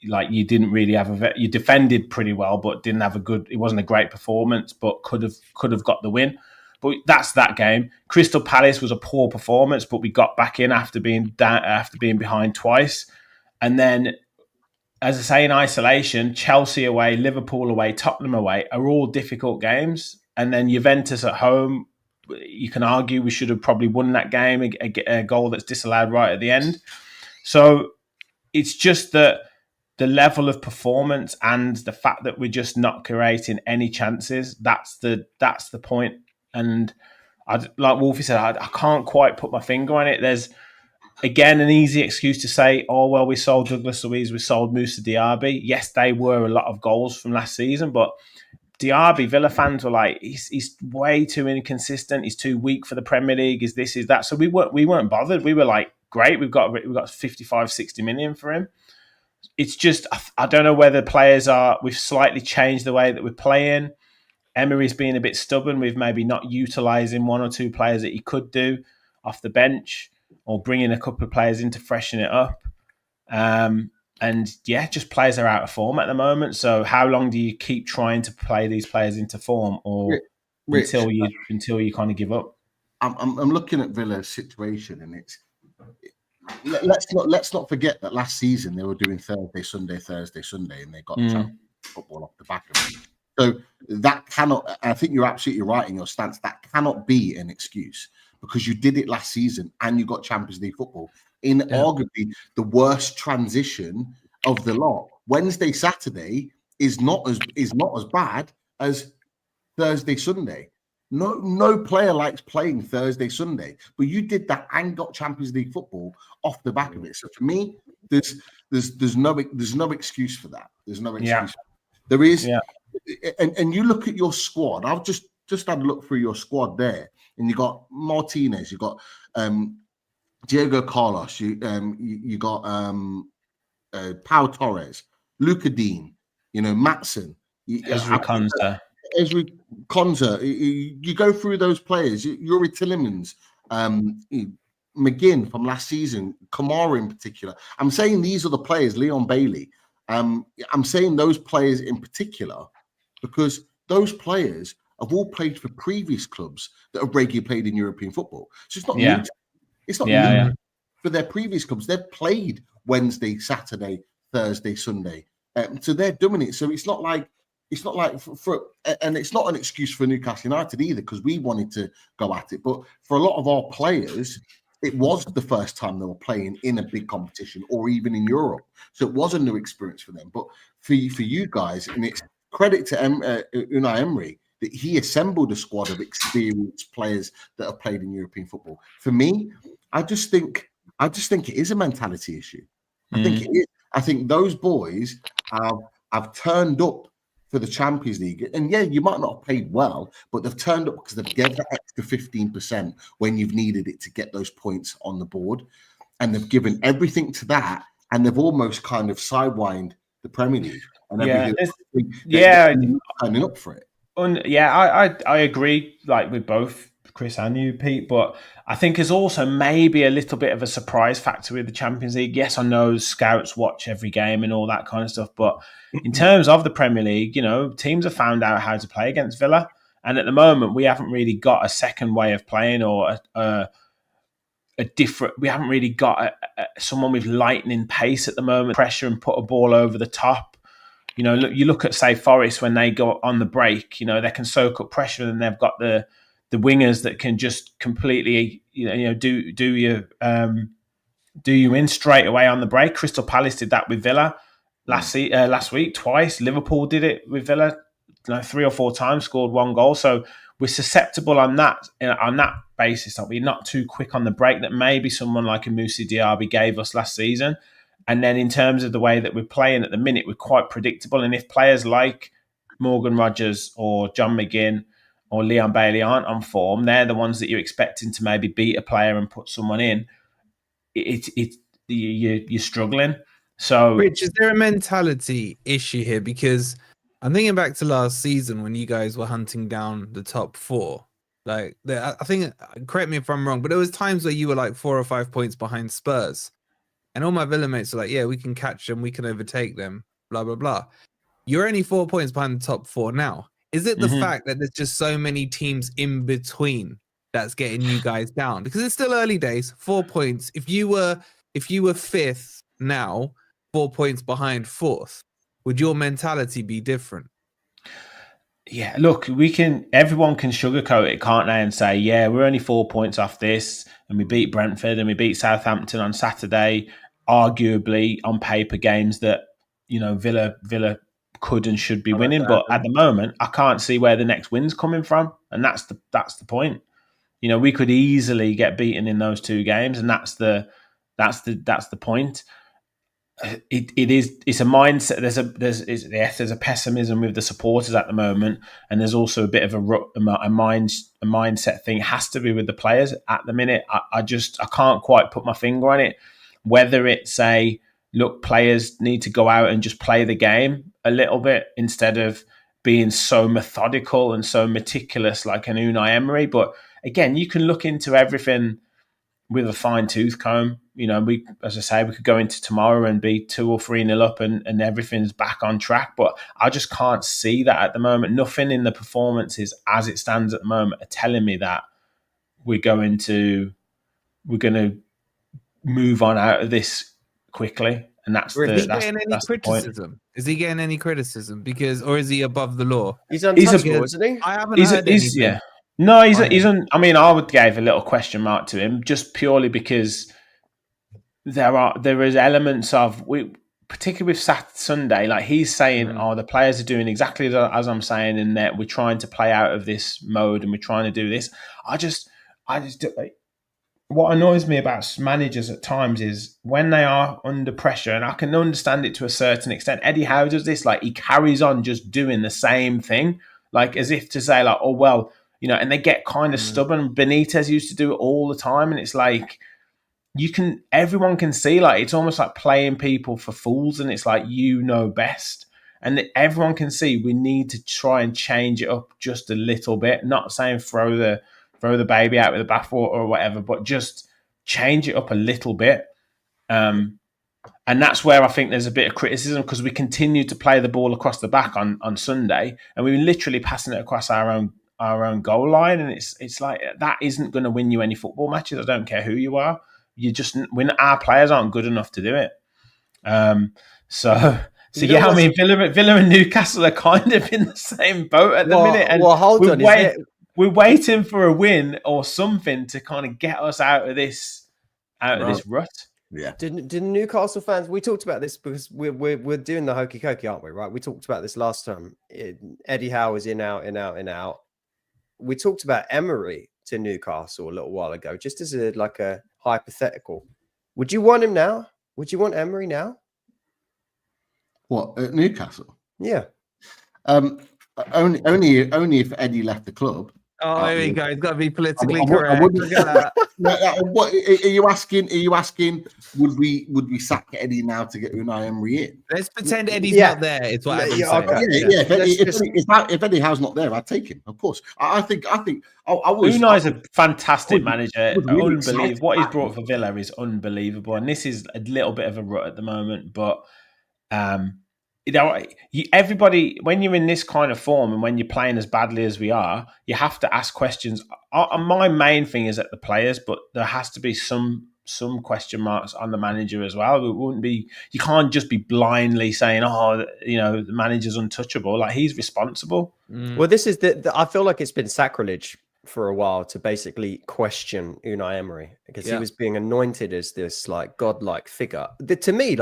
like you didn't really have you defended pretty well, but didn't have it wasn't a great performance, but could have got the win. But that's that game. Crystal Palace was a poor performance, but we got back in after being behind twice. And then, as I say, in isolation, Chelsea away, Liverpool away, Tottenham away are all difficult games. And then Juventus at home, you can argue we should have probably won that game, a goal that's disallowed right at the end. So it's just that the level of performance and the fact that we're just not creating any chances, that's the point. And like Wolfie said, I can't quite put my finger on it. There's, again, an easy excuse to say, oh, well, we sold Douglas Luiz, we sold Moussa Diaby. Yes, they were a lot of goals from last season, but Diaby, Villa fans were like, he's way too inconsistent. He's too weak for the Premier League. Is this, is that? So we weren't bothered. We were like, great, we've got 55, 60 million for him. It's just, I don't know whether players we've slightly changed the way that we're playing. Emery's being a bit stubborn with maybe not utilising one or two players that he could do off the bench, or bringing a couple of players in to freshen it up. And yeah, just players are out of form at the moment. So how long do you keep trying to play these players into form, or Rich, until you kind of give up? I'm looking at Villa's situation, and let's not forget that last season they were doing Thursday, Sunday, and they got football off the back of it. So that cannot, I think you're absolutely right in your stance, that cannot be an excuse, because you did it last season and you got Champions League football in arguably the worst transition of the lot. Wednesday, Saturday is not as bad as Thursday, Sunday. No player likes playing Thursday, Sunday, but you did that and got Champions League football off the back of it. So for me, there's no excuse for that. There's no excuse. Yeah. There is. Yeah. And you look at your squad. I've just had a look through your squad there, and you got Martinez, you got Diego Carlos, you got Pau Torres, Luka Dean, Matson, Ezri Konsa. You go through those players. Yuri Tillemans, McGinn from last season, Kamara in particular. I'm saying these are the players. Leon Bailey. I'm saying those players in particular because those players have all played for previous clubs that have regularly played in European football. So it's not new. It's not new for their previous clubs. They've played Wednesday, Saturday, Thursday, Sunday. So they're doing it. So it's not like and it's not an excuse for Newcastle United either, because we wanted to go at it. But for a lot of our players, it was the first time they were playing in a big competition or even in Europe. So it was a new experience for them. But for you guys, and it's credit to Unai Emery that he assembled a squad of experienced players that have played in European football. For me, I just think it is a mentality issue. I think it is. I think those boys have turned up for the Champions League. And yeah, you might not have played well, but they've turned up because they've given that extra 15% when you've needed it to get those points on the board. And they've given everything to that, and they've almost kind of sidewinded the Premier League. And they're turning up for it. I agree, like with both Chris and you, Pete, but I think there's also maybe a little bit of a surprise factor with the Champions League. Yes, I know scouts watch every game and all that kind of stuff, but in terms of the Premier League, teams have found out how to play against Villa, and at the moment we haven't really got a second way of playing or a different. We haven't really got someone with lightning pace at the moment, pressure and put a ball over the top. You look at, say, Forest when they go on the break. They can soak up pressure, and they've got the wingers that can just completely, do you in straight away on the break. Crystal Palace did that with Villa last week twice. Liverpool did it with Villa 3 or 4 times, scored 1 goal. So we're susceptible on that basis. That we're not too quick on the break that maybe someone like a Moussa Diaby gave us last season. And then in terms of the way that we're playing at the minute, we're quite predictable. And if players like Morgan Rogers or John McGinn or Leon Bailey aren't on form, they're the ones that you're expecting to maybe beat a player and put someone in. You're struggling. So, Rich, is there a mentality issue here? Because I'm thinking back to last season when you guys were hunting down the top 4. Like, I think, correct me if I'm wrong, but there was times where you were like 4 or 5 points behind Spurs. And all my Villa mates are like, yeah, we can catch them, we can overtake them, blah, blah, blah. You're only 4 points behind the top 4 now. Is it the fact that there's just so many teams in between that's getting you guys down? Because it's still early days, 4 points. If you were 5th now, 4 points behind 4th, would your mentality be different? Yeah, look, everyone can sugarcoat it, can't they, and say, yeah, we're only 4 points off this, and we beat Brentford and we beat Southampton on Saturday, arguably on paper games that, Villa could and should be winning. But at the moment, I can't see where the next win's coming from. And that's the point. We could easily get beaten in those 2 games, and that's the point. It's a mindset. There's a pessimism with the supporters at the moment, and there's also a bit of a mindset thing. It has to be with the players at the minute. I can't quite put my finger on it. Whether it's look, players need to go out and just play the game a little bit instead of being so methodical and so meticulous like an Unai Emery. But again, you can look into everything with a fine tooth comb. As I say, we could go into tomorrow and be 2 or 3-0 up and everything's back on track. But I just can't see that at the moment. Nothing in the performances as it stands at the moment are telling me that we're going to move on out of this quickly. And that's Is he getting any criticism? Is he getting any criticism? Or is he above the law? He's untouchable, isn't he? I haven't heard anything. Yeah. No, he's I mean, I would give a little question mark to him just purely because there is elements of particularly with Sunday, like he's saying, the players are doing exactly as I'm saying, in that we're trying to play out of this mode and we're trying to do this. I just what annoys me about managers at times is when they are under pressure, and I can understand it to a certain extent. Eddie Howe does this, he carries on just doing the same thing, as if to say oh, well, and they get kind of stubborn. Benitez used to do it all the time. And it's everyone can see, it's almost like playing people for fools. And it's best. And everyone can see we need to try and change it up just a little bit. Not saying throw the baby out with the bathwater or whatever, but just change it up a little bit. And that's where I think there's a bit of criticism, because we continue to play the ball across the back on Sunday, and we were literally passing it across our own goal line. And it's that isn't going to win you any football matches. I don't care who you are. Our players aren't good enough to do it. So yeah, I mean, Villa and Newcastle are kind of in the same boat at the minute. And hold on. We're waiting for a win or something to kind of get us out of this rut. Yeah. Did Newcastle fans? We talked about this because we're doing the hokey cokey, aren't we? Right. We talked about this last time. Eddie Howe is in out. We talked about Emery to Newcastle a little while ago, just as a hypothetical. Would you want him now? Would you want Emery now? What, at Newcastle? Yeah. Only if Eddie left the club. Oh, there we go. It's got to be politically correct. Look at that. What are you asking? Are you asking? Would we sack Eddie now to get Unai Emery in? Let's pretend Eddie's not there. It's what Adam's saying. If Eddie Howe's not there, I'd take him. Of course. I think. Unai's a fantastic manager. Unbelievable. What he's brought for Villa is unbelievable. And this is a little bit of a rut at the moment, but. Everybody, when you're in this kind of form and when you're playing as badly as we are, you have to ask questions. My main thing is at the players, but there has to be some question marks on the manager as well. You can't just be blindly saying, the manager's untouchable. He's responsible. Well, this is I feel like it's been sacrilege for a while to basically question Unai Emery, because he was being anointed as this godlike figure. To me,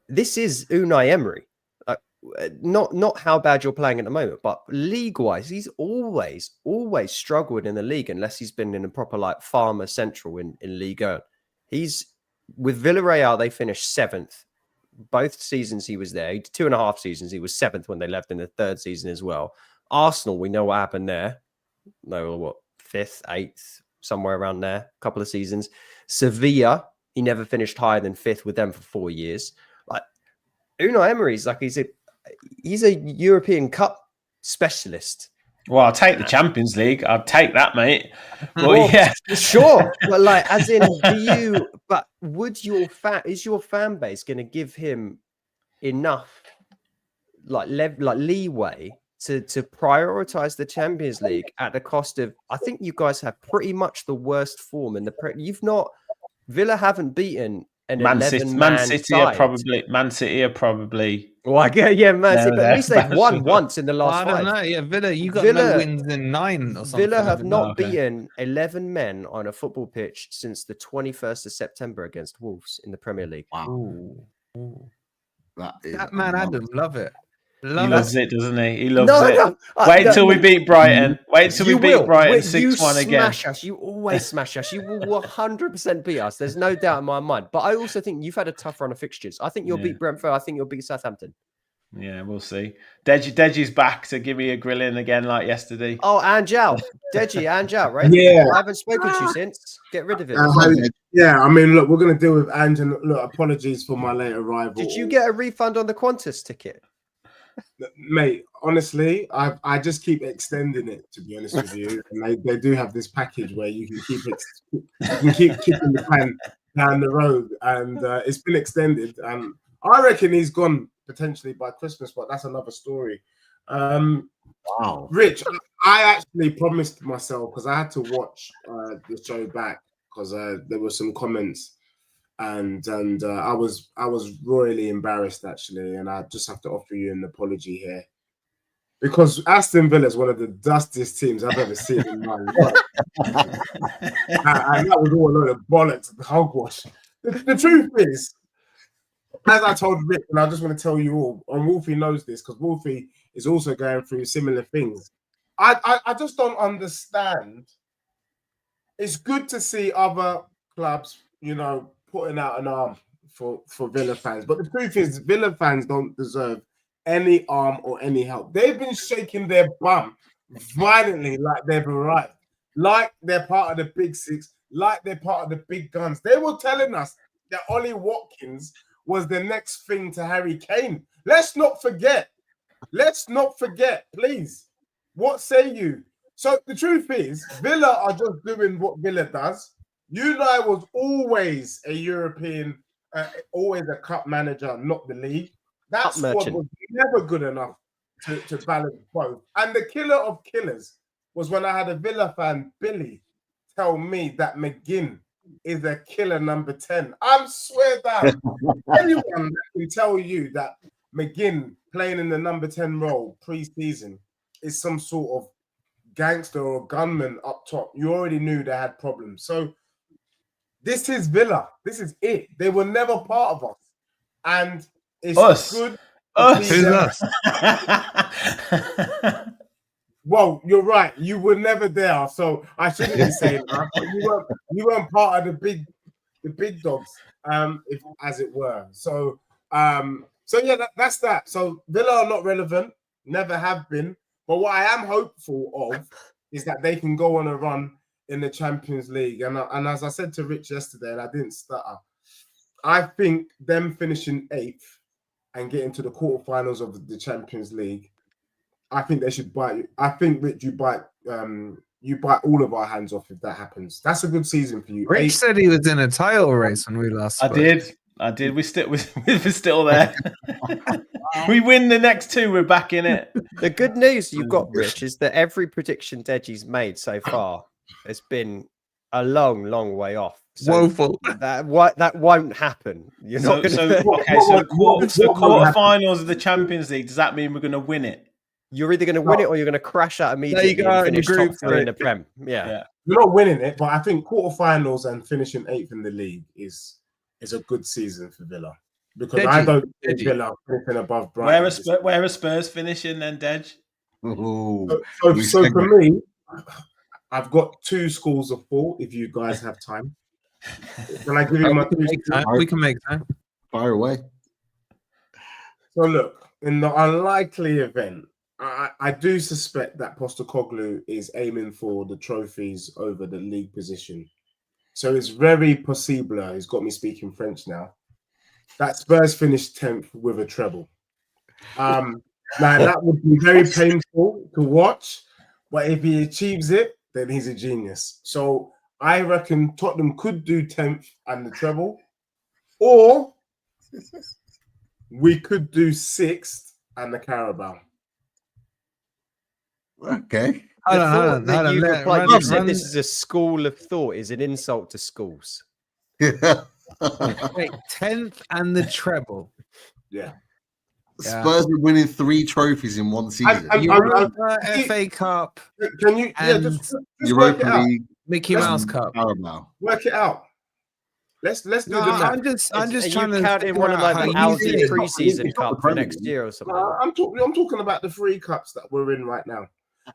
this is Unai Emery. Not how bad you're playing at the moment, but league-wise, he's always struggled in the league unless he's been in a proper Farmer Central in Ligue 1. He's with Villarreal, they finished 7th. Both seasons he was there. 2.5 seasons, he was 7th when they left in the 3rd season as well. Arsenal, we know what happened there. They were 5th, 8th, somewhere around there, a couple of seasons. Sevilla, he never finished higher than 5th with them for 4 years. Unai Emery's he's a European Cup specialist. Well, I'll take the Champions League. I'll take that, mate. But Well, yeah, sure, but like, as in, But would is your fan base going to give him enough like leeway to prioritize the Champions League at the cost of? I think you guys have pretty much the worst form in the. You've not. Villa haven't beaten an Man City side. Man City are probably. Well, I get, yeah, Man City, but at least they've That's won right. once in the last I don't 5. know. Yeah, Villa, you got Villa- no wins in 9 or something. Villa have haven't not Okay. beaten 11 men on a football pitch since the 21st of September against Wolves in the Premier League. you? Wow. Ooh. That That man Adam, love it. He Love loves it. it, doesn't he? He loves it. Wait no, till we beat Brighton. Wait till we you beat will. Brighton You 6-1 again. smash us. You always smash us. You will 100% beat us. There's no doubt in my mind. But I also think you've had a tough run of fixtures. I think you'll beat Brentford. I think you'll beat Southampton. Yeah, we'll see. Deji's back to give me a grilling again like yesterday. Oh, Anjal. Deji, Anjal, right? Yeah. I haven't spoken to you since. Get rid of it. Yeah, I mean, look, we're going to deal with Ange. And look, apologies for my late arrival. Did you get a refund on the Qantas ticket? Mate, honestly, I just keep extending it, to be honest with you. And they do have this package where you can keep kicking the can down the road, and it's been extended. I reckon he's gone potentially by Christmas, but that's another story. Wow. Rich, I actually promised myself, because I had to watch the show back because there were some comments. And I was royally embarrassed, actually, and I just have to offer you an apology here, because Aston Villa is one of the dustiest teams I've ever seen in my life, and that was all a load of bollocks and hogwash. The truth is, as I told Rick, and I just want to tell you all, and Wolfie knows this because Wolfie is also going through similar things. I just don't understand. It's good to see other clubs, putting out an arm for Villa fans. But the truth is, Villa fans don't deserve any arm or any help. They've been shaking their bum violently like they've arrived, like they're part of the big six, like they're part of the big guns. They were telling us that Ollie Watkins was the next thing to Harry Kane. Let's not forget, please. What say you? So the truth is, Villa are just doing what Villa does. Unai was always a European, always a cup manager, not the league. That squad was never good enough to balance both. And the killer of killers was when I had a Villa fan, Billy, tell me that McGinn is a killer number 10. I'm swear down. Anyone that can tell you that McGinn playing in the number 10 role pre-season is some sort of gangster or gunman up top, you already knew they had problems. So this is Villa. This is it. They were never part of us. And it's good. Who's us? Well, you're right. You were never there. So I shouldn't be saying that. But you weren't part of the big dogs, if as it were. So yeah, that's that. So Villa are not relevant, never have been. But what I am hopeful of is that they can go on a run in the Champions League. And as I said to Rich yesterday, and I didn't stutter, I think them finishing 8th and getting to the quarterfinals of the Champions League, I think they should bite you. I think, Rich, you bite all of our hands off if that happens. That's a good season for you. Rich said he was in a title race when we last spoke. I did. We're still there. We win the next 2, we're back in it. The good news you've got, Rich, is that every prediction Deji's made so far has been a long, long way off. So woeful. That won't happen. You're not going to. The quarterfinals of the Champions League. Does that mean we're going to win it? You're either going to win it or you're going to crash out immediately and finish top 3 in the Prem. Yeah. You're not winning it, but I think quarterfinals and finishing 8th in the league is a good season for Villa. Because I don't think Villa finishing above Brighton. Where are Spurs finishing then, Dej? So for me, I've got 2 schools of thought if you guys have time. Can I give you my 2 schools? We can make time. Fire away. So look, in the unlikely event, I do suspect that Postecoglou is aiming for the trophies over the league position. So it's very possible, he's got me speaking French now, that Spurs finished 10th with a treble. Now, that would be very painful to watch, But if he achieves it, then he's a genius. So I reckon Tottenham could do 10th and the treble, or we could do 6th and the Carabao. Okay. The Hold on, thought that hold on. you Let- replied, run- you said run- this is a school of thought is an insult to schools. Wait, 10th and the treble. Yeah. Spurs are winning 3 trophies in one season. And- Europa, FA Cup, Can you And just work Europa it out? League, Mickey Let's- Mouse Cup. Carabao. Work it out. Let's do No, the math. I'm just Are trying you to counting figure one of out like the how you Audi think. preseason It's not cup the for Premier next League. year or something? I'm talking about the 3 cups that we're in right now.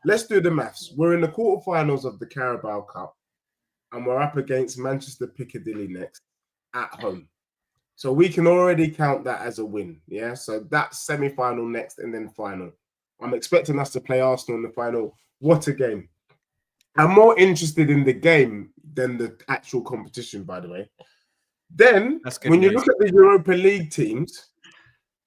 Let's do the maths. We're in the quarterfinals of the Carabao Cup, and we're up against Manchester Piccadilly next at home. So we can already count that as a win. Yeah. So that's semi-final next and then final. I'm expecting us to play Arsenal in the final. What a game. I'm more interested in the game than the actual competition, by the way. Then, That's good when you news. look at the Europa League teams,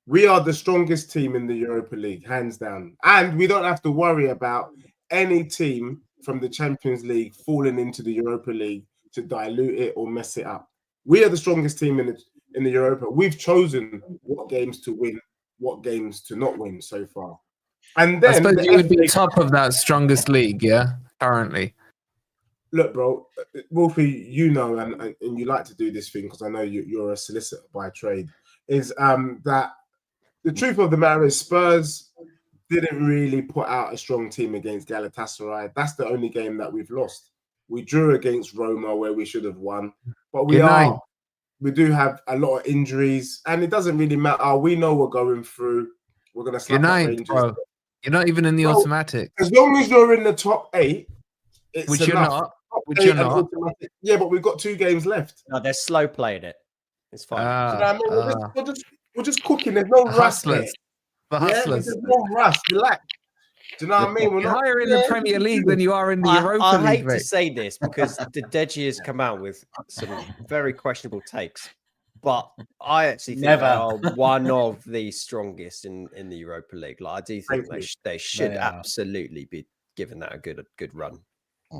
we are the strongest team in the Europa League, hands down. And we don't have to worry about any team from the Champions League falling into the Europa League to dilute it or mess it up. We are the strongest team in the Europa. We've chosen what games to win, what games to not win so far. And I then suppose the you would be FA top of that strongest league, yeah, currently. Look, bro, Wolfie, you know, and you like to do this thing because I know you're a solicitor by trade, is that the truth of the matter is Spurs didn't really put out a strong team against Galatasaray. That's the only game that we've lost. We drew against Roma where we should have won, but we do have a lot of injuries, and it doesn't really matter. We know we're going through. We're going to slap You're up ninth, Rangers. bro. You're not even in the Bro, automatic, As long as you're in the top 8, it's which you're enough. not. Top Which 8 you're and not. automatic. Yeah, but we've got 2 games left. No, they're slow playing it. It's fine. Do you know what I mean? We're just cooking. There's no rust Hustlers. here. The Yeah, hustlers. there's no rust. Relax. Do you know what I mean? We're You're not higher in the Premier League than you are in the Europa I League, hate to mate. say this because the Deji has come out with some very questionable takes, but I actually think Never. they are one of the strongest in the Europa League. Like I do think Thank you. they should They are. absolutely be given that a good run.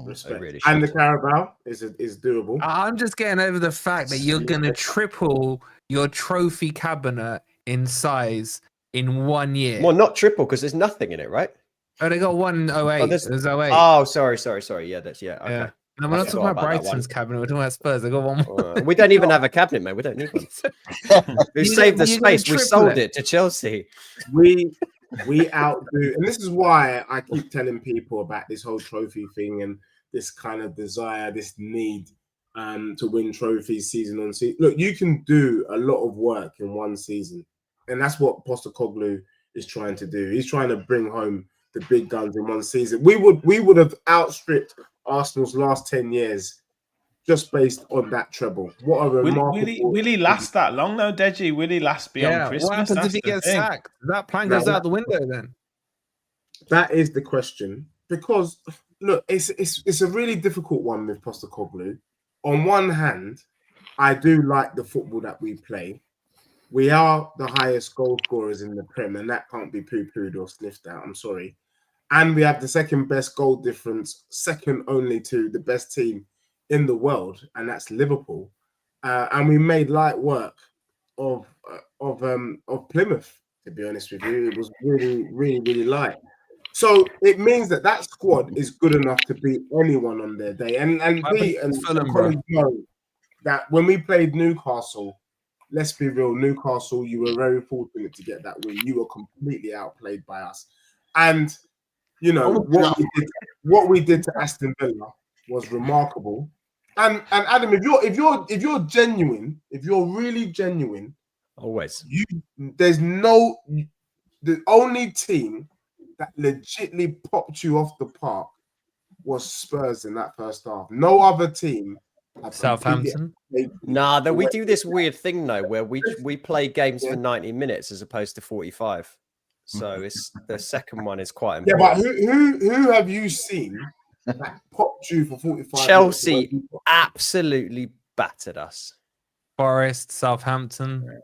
respect. really And the should. Carabao is doable. I'm just getting over the fact that you're going to triple your trophy cabinet in size in 1 year. Well, not triple because there's nothing in it, right? Oh, they got 108. there's- There's 08. Oh, sorry. Yeah, that's okay. Yeah. No, we're I not talking forgot about about that Brighton's cabinet. We're talking about Spurs. They got one more. We don't even have a cabinet, mate. We don't need one. We You saved the you're gonna space. We triple sold it to Chelsea. We outdo, and this is why I keep telling people about this whole trophy thing and this kind of desire, this need to win trophies season on season. Look, you can do a lot of work in one season, and that's what Postecoglou is trying to do. He's trying to bring home the big guns in one season. We would have outstripped Arsenal's last 10 years just based on that treble. What a remarkable... Will he last that long though, Deji? Will he last beyond Christmas? What happens That's if he the gets thing. sacked? That plan goes out the window then. That is the question. Because look, it's a really difficult one with Postecoglou. On one hand, I do like the football that we play. We are the highest goal scorers in the Prem, and that can't be poo-pooed or sniffed out. I'm sorry. And we have the second best goal difference, second only to the best team in the world, and that's Liverpool. And we made light work of Plymouth. To be honest with you, it was really, really, really light. So it means that squad is good enough to beat anyone on their day. And Fulham, bro. colleagues know that when we played Newcastle, let's be real, Newcastle, you were very fortunate to get that win. You were completely outplayed by us. And you know what we did to Aston Villa was remarkable. And Adam, if you're genuine, if you're really genuine, Always. The only team that legitimately popped you off the park was Spurs in that first half. No other team. Southampton. Nah, that we do this weird thing though, where we play games for 90 minutes as opposed to 45. So it's the second one is quite important. Yeah, but who have you seen that popped you for 45? Chelsea absolutely battered us. Forest, Southampton.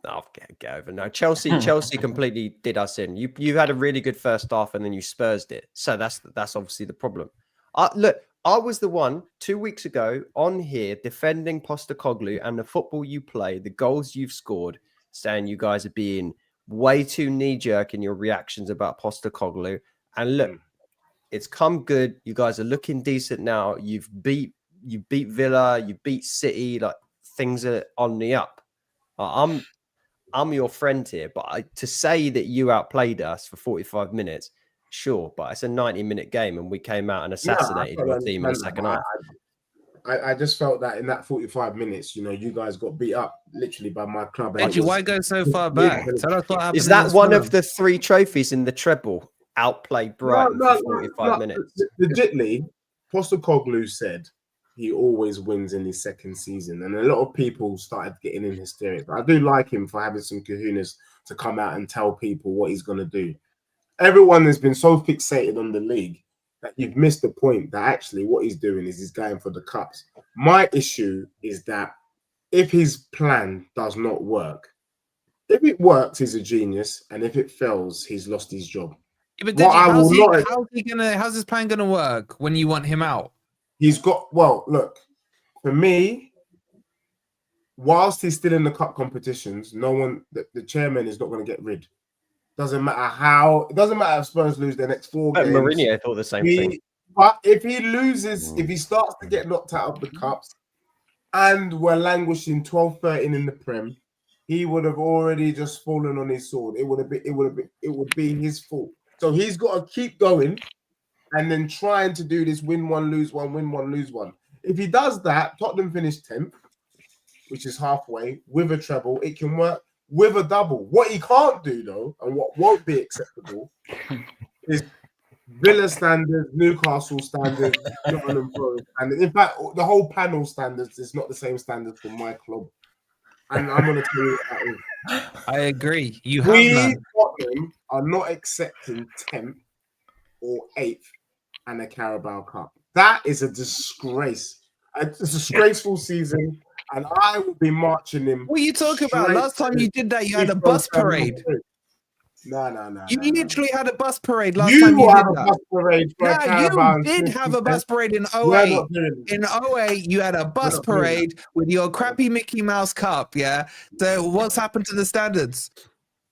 I'll get over. No, Chelsea completely did us in. You had a really good first half and then you Spursed it. So that's obviously the problem. Look, I was the one 2 weeks ago on here defending Postecoglou and the football you play, the goals you've scored, saying you guys are being way too knee-jerk in your reactions about Postecoglou. And look, it's come good. You guys are looking decent now. You beat Villa, you beat City. Like, things are on the up. I'm your friend here, but to say that you outplayed us for 45 minutes, sure, but it's a 90-minute game and we came out and assassinated your team in the second half. I just felt that in that 45 minutes, you guys got beat up literally by my club. Edgy, why go so far back? Tell us what happened. Is that one of the 3 trophies in the treble? Outplayed Brighton for 45 minutes. Legitly, Postecoglou said he always wins in his second season, and a lot of people started getting in hysterics. I do like him for having some kahunas to come out and tell people what he's going to do. Everyone has been so fixated on the league that you've missed the point that actually what he's doing is he's going for the cups. My issue is that if his plan does not work, if it works, he's a genius, and if it fails, he's lost his job. Yeah, but how's his plan going to work when you want him out? He's got, look, for me, whilst he's still in the cup competitions, the chairman is not going to get rid. Doesn't matter how, it doesn't matter if Spurs lose their next 4 games. Mourinho thought the same thing. But if he loses, if he starts to get knocked out of the cups and we're languishing 12-13 in the Prem, he would have already just fallen on his sword. It would be his fault. So he's got to keep going and then trying to do this win one, lose one, win one, lose one. If he does that, Tottenham finish 10th, which is halfway, with a treble. It can work with a double. What he can't do, though, and what won't be acceptable, is Villa standards, Newcastle standards, Tottenham Forest standards. In fact, the whole panel standards is not the same standards for my club. And I'm going to tell you what that is. I agree. Tottenham are not accepting 10th or 8th and a Carabao Cup. That is a disgrace. It's a disgraceful season, and I will be marching him. What are you talking about? Last time you did that, you had a bus parade. No. You literally had a bus parade last time you did that. Bus parade for you did have a bus parade in 08. In 08, you had a bus parade with your crappy Mickey Mouse cup, yeah? So what's happened to the standards?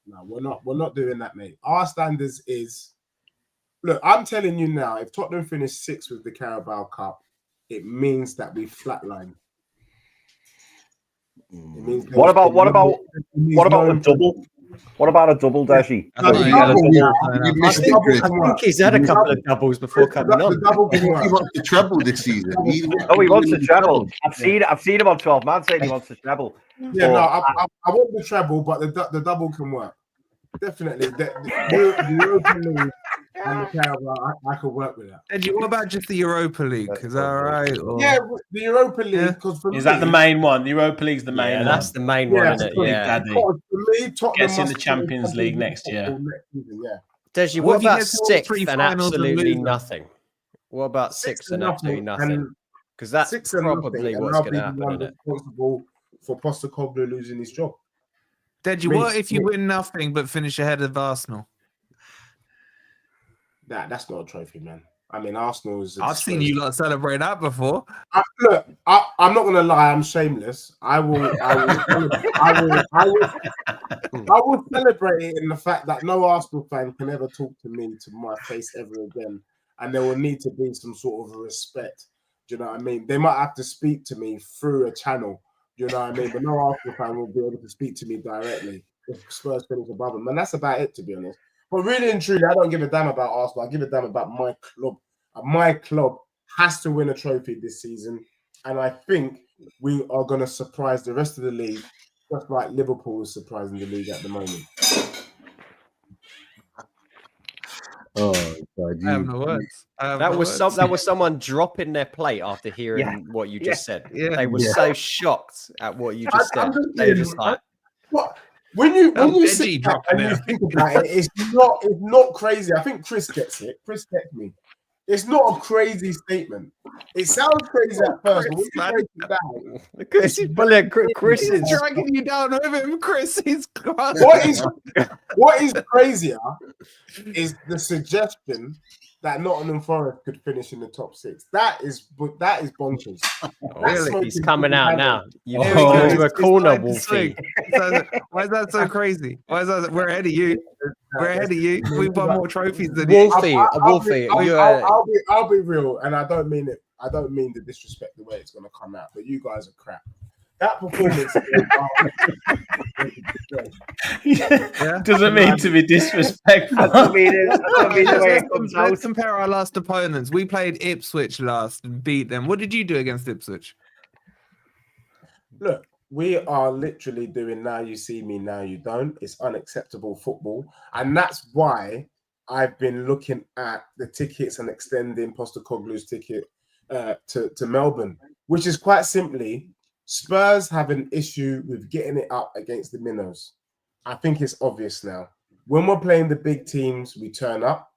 No, we're not doing that, mate. Our standards is... Look, I'm telling you now, if Tottenham finish 6th with the Carabao Cup, it means that we flatline. What about a double? What about a double, Deshi? I think he's had a couple of doubles before coming on. He wants to treble this season. He wants to treble. I've seen him on 12 man saying he wants to treble. Yeah, I want the treble, but the double can work. Definitely. The Europa League and the Carabao, I could work with that. And what about just the Europa League? Is that all right? Or... Yeah, the Europa League. Because is that the main one? The Europa League's the main one. That's the main one, isn't it? Yeah. For me, Tottenham gets in the Champions League next year. Deji, what about 6th and absolutely nothing? What about 6th and absolutely nothing? Because that's probably what's going to happen, isn't it? Responsible for Postecoglou losing his job. Deji, what if you win nothing but finish ahead of Arsenal? That's not a trophy, man. I mean, Arsenal is... I've seen you lot celebrate that before. Look, I'm not going to lie. I'm shameless. I will celebrate it in the fact that no Arsenal fan can ever talk to me to my face ever again. And there will need to be some sort of respect. Do you know what I mean? They might have to speak to me through a channel. Do you know what I mean? But no Arsenal fan will be able to speak to me directly if Spurs finish above them. And that's about it, to be honest. But really and truly, I don't give a damn about Arsenal. I give a damn about my club. My club has to win a trophy this season. And I think we are going to surprise the rest of the league, just like Liverpool is surprising the league at the moment. Oh, God. I have no words. That was someone dropping their plate after hearing what you just said. Yeah. They were so shocked at what you just said. They were just like, what? When you sit back and you think about it, it's not crazy. I think Chris gets it. Chris texted me. It's not a crazy statement. It sounds crazy at first, but when you break it down, Chris is brilliant. Chris He's is dragging you down with him, Chris. He's what is crazier is the suggestion that Nottingham Forest could finish in the top 6. That is bonkers. really. He's coming out now. You Here go we go. into a It's corner, like the Wolfie. swing. Why is that so crazy? Why is that? We're ahead of you. We're ahead of you. We've won more trophies than you. Wolfie, Wolfie, I'll be real, and I don't mean it. I don't mean to disrespect the way it's going to come out, but you guys are crap. That performance doesn't mean to be disrespectful. I mean the way it comes Let's out. compare our last opponents. We played Ipswich last and beat them. What did you do against Ipswich? Look, we are literally doing now you see me, now you don't. It's unacceptable football, and that's why I've been looking at the tickets and extending Postecoglou's ticket to Melbourne, which is quite simply Spurs have an issue with getting it up against the minnows. I think it's obvious now. When we're playing the big teams, we turn up.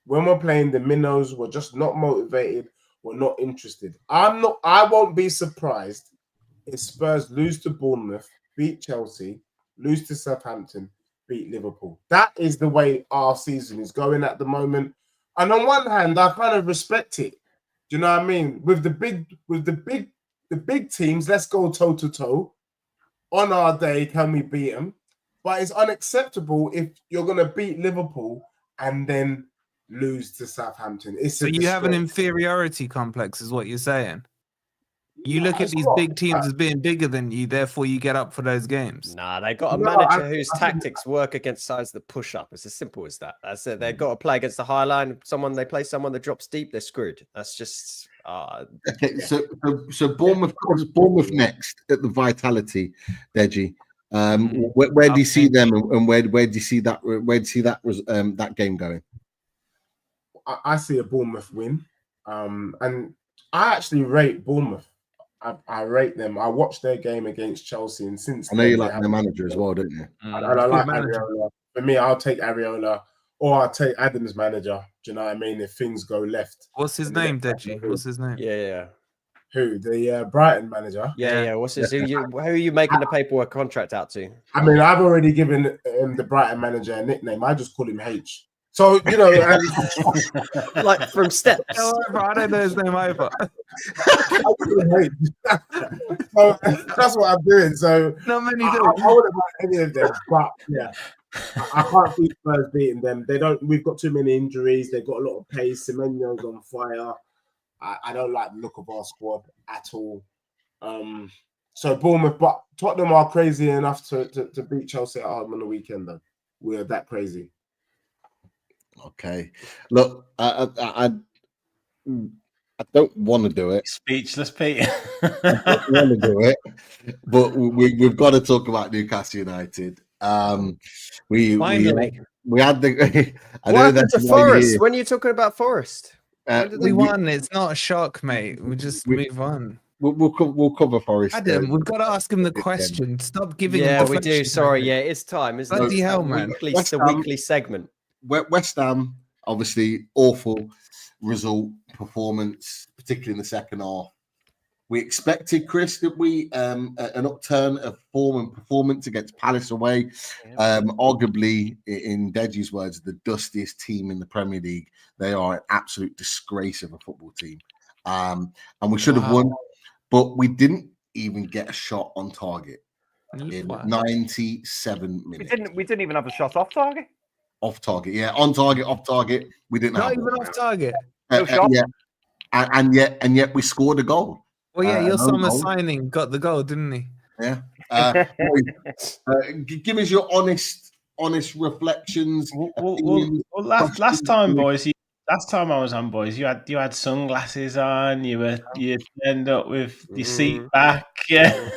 When we're playing the minnows, we're just not motivated. We're not interested. I won't be surprised if Spurs lose to Bournemouth, beat Chelsea, lose to Southampton, beat Liverpool. That is the way our season is going at the moment. And on one hand, I kind of respect it. Do you know what I mean? With the big teams, let's go toe to toe. On our day, can we beat them? But it's unacceptable if you're going to beat Liverpool and then lose to Southampton. So you have an inferiority complex, is what you're saying. You look at it's these not. big teams as being bigger than you, therefore you get up for those games. Nah, they got a No, manager I whose think- tactics work against sides that push up. It's as simple as that. That's it. They've got to play against the high line. They play someone that drops deep, they're screwed. That's just Okay, so Bournemouth next at the Vitality, Deji. Where do you see them, and where do you see that? Where do you see that game going? I see a Bournemouth win, and I actually rate Bournemouth. I rate them. I watched their game against Chelsea, and since I know then, you they like have- their manager as well, don't you? And I like Areola. For me, I'll take Areola, or I'll take Adam's manager. Do you know what I mean? If things go left, What's his name, Deji? What's his name? yeah. who the Brighton manager? Yeah. What's this? Who are you making the paperwork contract out to? I mean, I've already given him the Brighton manager a nickname. I just call him H. So you know, Like from steps. No, I don't know his name either. I call him H. So that's what I'm doing. So Not many I do. wouldn't like any of them, but yeah, I can't see Spurs beating them. They don't. We've got too many injuries. They've got a lot of pace. Semenyo's on fire. I don't like the look of our squad at all. So Bournemouth, but Tottenham are crazy enough to beat Chelsea at home on the weekend. Though we're that crazy. Okay, look, I don't want to do it. Speechless, Pete. I don't want to do it, but we've got to talk about Newcastle United. We had the. I What know happened that's to why Forest? you're- When are you talking about Forest? We won. It's not a shock, mate. We just move on. We'll cover Forest. Adam, we've got to ask him the question. Stop giving him Yeah, the we do. question, Sorry, mate. yeah, it's time, isn't Bloody it? hell, man. It's the weekly segment. West Ham, obviously, awful result performance, particularly in the second half. We expected, Chris, that we an upturn of form and performance against Palace away. Arguably, in Deji's words, the dustiest team in the Premier League. They are an absolute disgrace of a football team, and we should have won, but we didn't even get a shot on target in 97 minutes. We didn't even have a shot off target. Off target, yeah, on target, off target. We didn't Not have even one. off target. No shot. Yeah, and yet we scored a goal. Well, yeah, your no summer goal. signing got the goal, didn't he? Yeah. Give us your honest reflections. opinions. Well, last time, boys. Last time I was on, boys, you had sunglasses on. You end up with your seat back. Yeah.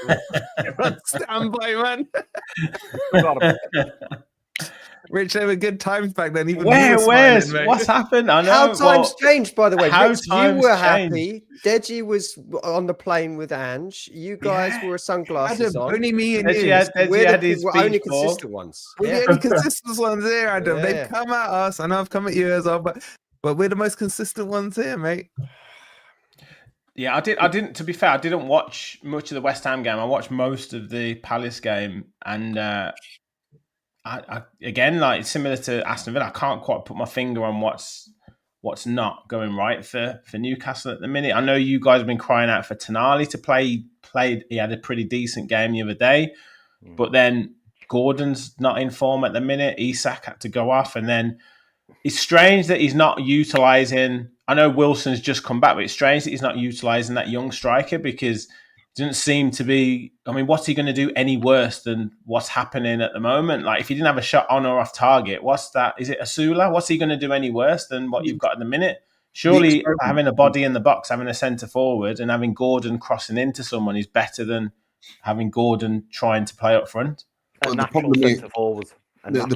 Standby, man. Rich, they were good times back then. Even Where's what's happened? I know. How times changed, by the way. how Rich, you times were changed. happy. Deji was on the plane with Ange. You guys wore sunglasses Adam, on. only me and Deji you. had We're only speech ball. consistent ones. We're Yeah. the only consistent ones there, Adam. Yeah. They've come at us. I know I've come at you as well, but But we're the most consistent ones here, mate. Yeah, I didn't. To be fair, I didn't watch much of the West Ham game. I watched most of the Palace game, and I again, like similar to Aston Villa, I can't quite put my finger on what's not going right for Newcastle at the minute. I know you guys have been crying out for Tonali to play. He had a pretty decent game the other day, but then Gordon's not in form at the minute. Isak had to go off, and then it's strange that he's not utilising. I know Wilson's just come back, but it's strange that he's not utilising that young striker because it doesn't seem to be. I mean, what's he going to do any worse than what's happening at the moment? Like, if he didn't have a shot on or off target, what's that? Is it Asula? What's he going to do any worse than what you've got at the minute? Surely having a body in the box, having a centre forward, and having Gordon crossing into someone is better than having Gordon trying to play up front. Well, the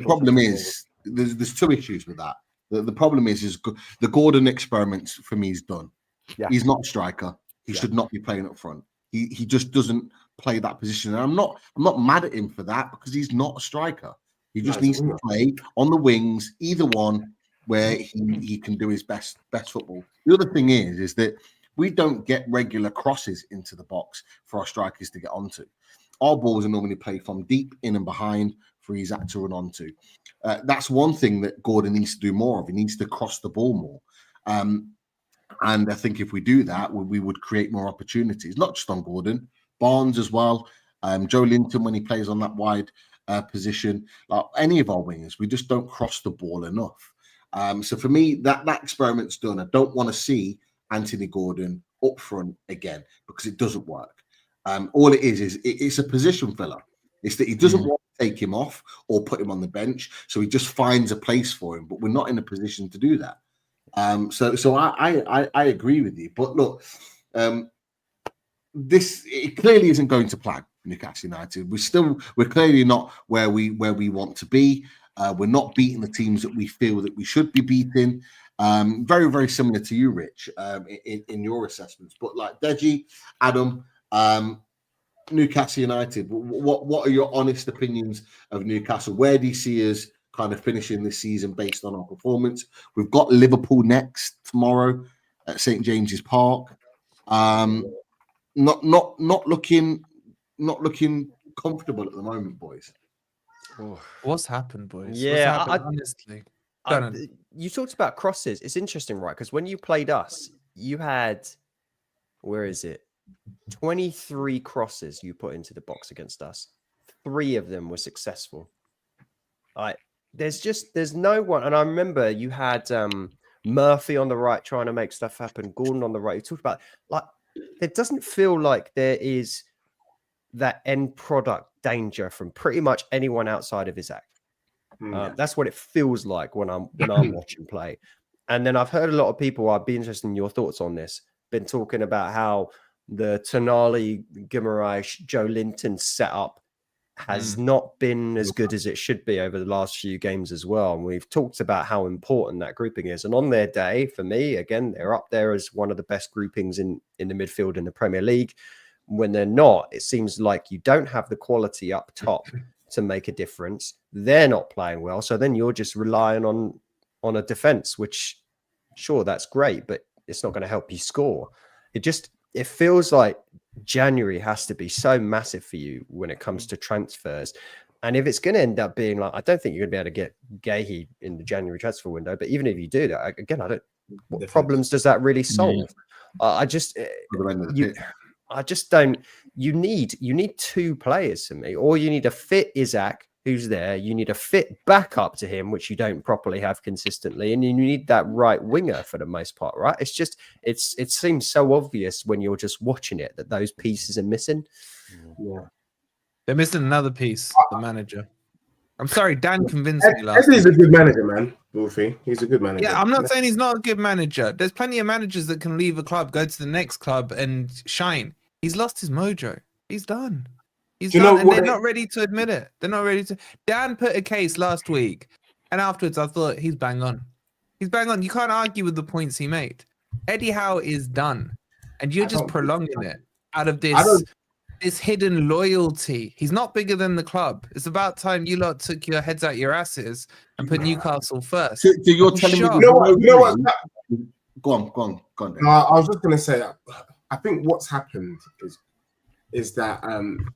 problem is there's two issues with that. The problem is the Gordon experiment for me is done. Yeah. He's not a striker. He should not be playing up front. He just doesn't play that position. And I'm not mad at him for that because he's not a striker. He just needs to play on the wings, either one, where he can do his best football. The other thing is that we don't get regular crosses into the box for our strikers to get onto. Our balls are normally played from deep in and behind for Isak to run onto. That's one thing that Gordon needs to do more of. He needs to cross the ball more. And I think if we do that, we would create more opportunities, not just on Gordon, Barnes as well. Joe Linton, when he plays on that wide position, like any of our wingers, we just don't cross the ball enough. So for me, that experiment's done. I don't want to see Anthony Gordon up front again because it doesn't work. All it is it's a position filler. It's that he doesn't want to take him off or put him on the bench, so he just finds a place for him. But we're not in a position to do that. So I agree with you. But look, this it clearly isn't going to plan Newcastle United. We're clearly not where we want to be. We're not beating the teams that we feel that we should be beating. Very, very similar to you, Rich, in your assessments. But like Deji, Adam, Newcastle United, what are your honest opinions of Newcastle? Where do you see us kind of finishing this season based on our performance? We've got Liverpool next tomorrow at St. James's Park. Not looking comfortable at the moment, boys. What's happened, boys? Yeah, honestly. You talked about crosses. It's interesting, right? Because when you played us, you had, where is it? 23 crosses you put into the box against us. 3 of them were successful. There's no one. And I remember you had Murphy on the right trying to make stuff happen. Gordon on the right. You talked about, like, it doesn't feel like there is that end product danger from pretty much anyone outside of Isak. That's what it feels like when I'm watching play. And then I've heard a lot of people, I'd be interested in your thoughts on this, been talking about how the Tonali, Guimaraes, Joe Linton setup has not been as good as it should be over the last few games as well. And we've talked about how important that grouping is. And on their day, for me, again, they're up there as one of the best groupings in the midfield in the Premier League. When they're not, it seems like you don't have the quality up top to make a difference. They're not playing well. So then you're just relying on a defense, which, sure, that's great, but it's not going to help you score. It feels like January has to be so massive for you when it comes to transfers. And if it's going to end up being like, I don't think you're going to be able to get Gahey in the January transfer window, but even if you do that, again, what problems does that really solve? I just don't. You need 2 players to me, or you need a fit Isak who's there. You need a fit backup to him, which you don't properly have consistently, and you need that right winger for the most part, right? It's just it seems so obvious when you're just watching it that those pieces are missing. Yeah, they're missing another piece. The manager. I'm sorry, Dan convinced me last. He's a good manager, man. Wolfie, he's a good manager. Yeah, I'm not saying he's not a good manager. There's plenty of managers that can leave a club, go to the next club, and shine. He's lost his mojo. He's done. He's done, and they're not ready to admit it. They're not ready to. Dan put a case last week, and afterwards I thought he's bang on. He's bang on. You can't argue with the points he made. Eddie Howe is done, and you're just prolonging it out of this It's hidden loyalty. He's not bigger than the club. It's about time you lot took your heads out your asses and put Newcastle first. So you're I'm telling me shocked. You know what? Go on. No, I was just going to say, I think what's happened is that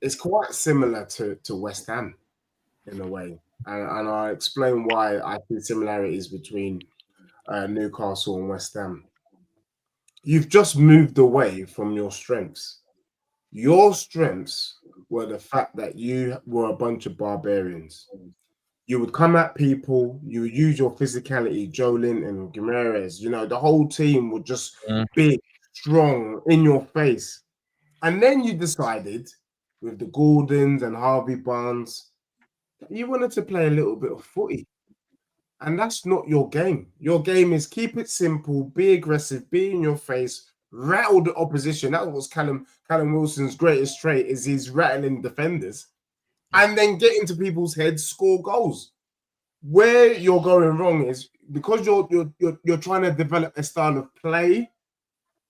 it's quite similar to West Ham in a way, and I'll explain why I see similarities between Newcastle and West Ham. You've just moved away from your strengths. Your strengths were the fact that you were a bunch of barbarians. You would come at people, you would use your physicality, Jolin and Guimaraes, the whole team would just be strong in your face. And then you decided with the Gordons and Harvey Barnes, you wanted to play a little bit of footy. And that's not your game. Your game is keep it simple, be aggressive, be in your face, rattle the opposition. That was Callum Wilson's greatest trait, is he's rattling defenders. And then get into people's heads, score goals. Where you're going wrong is because you're trying to develop a style of play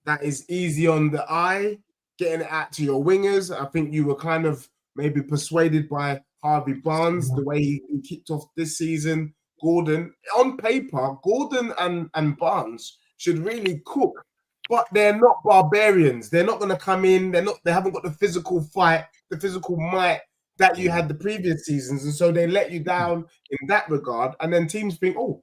that is easy on the eye, getting it out to your wingers. I think you were kind of maybe persuaded by Harvey Barnes, the way he kicked off this season. Gordon, on paper, Gordon and Barnes should really cook, but they're not barbarians. They're not going to come in. They haven't got the physical fight, the physical might that you had the previous seasons, and so they let you down in that regard. And then teams think, oh,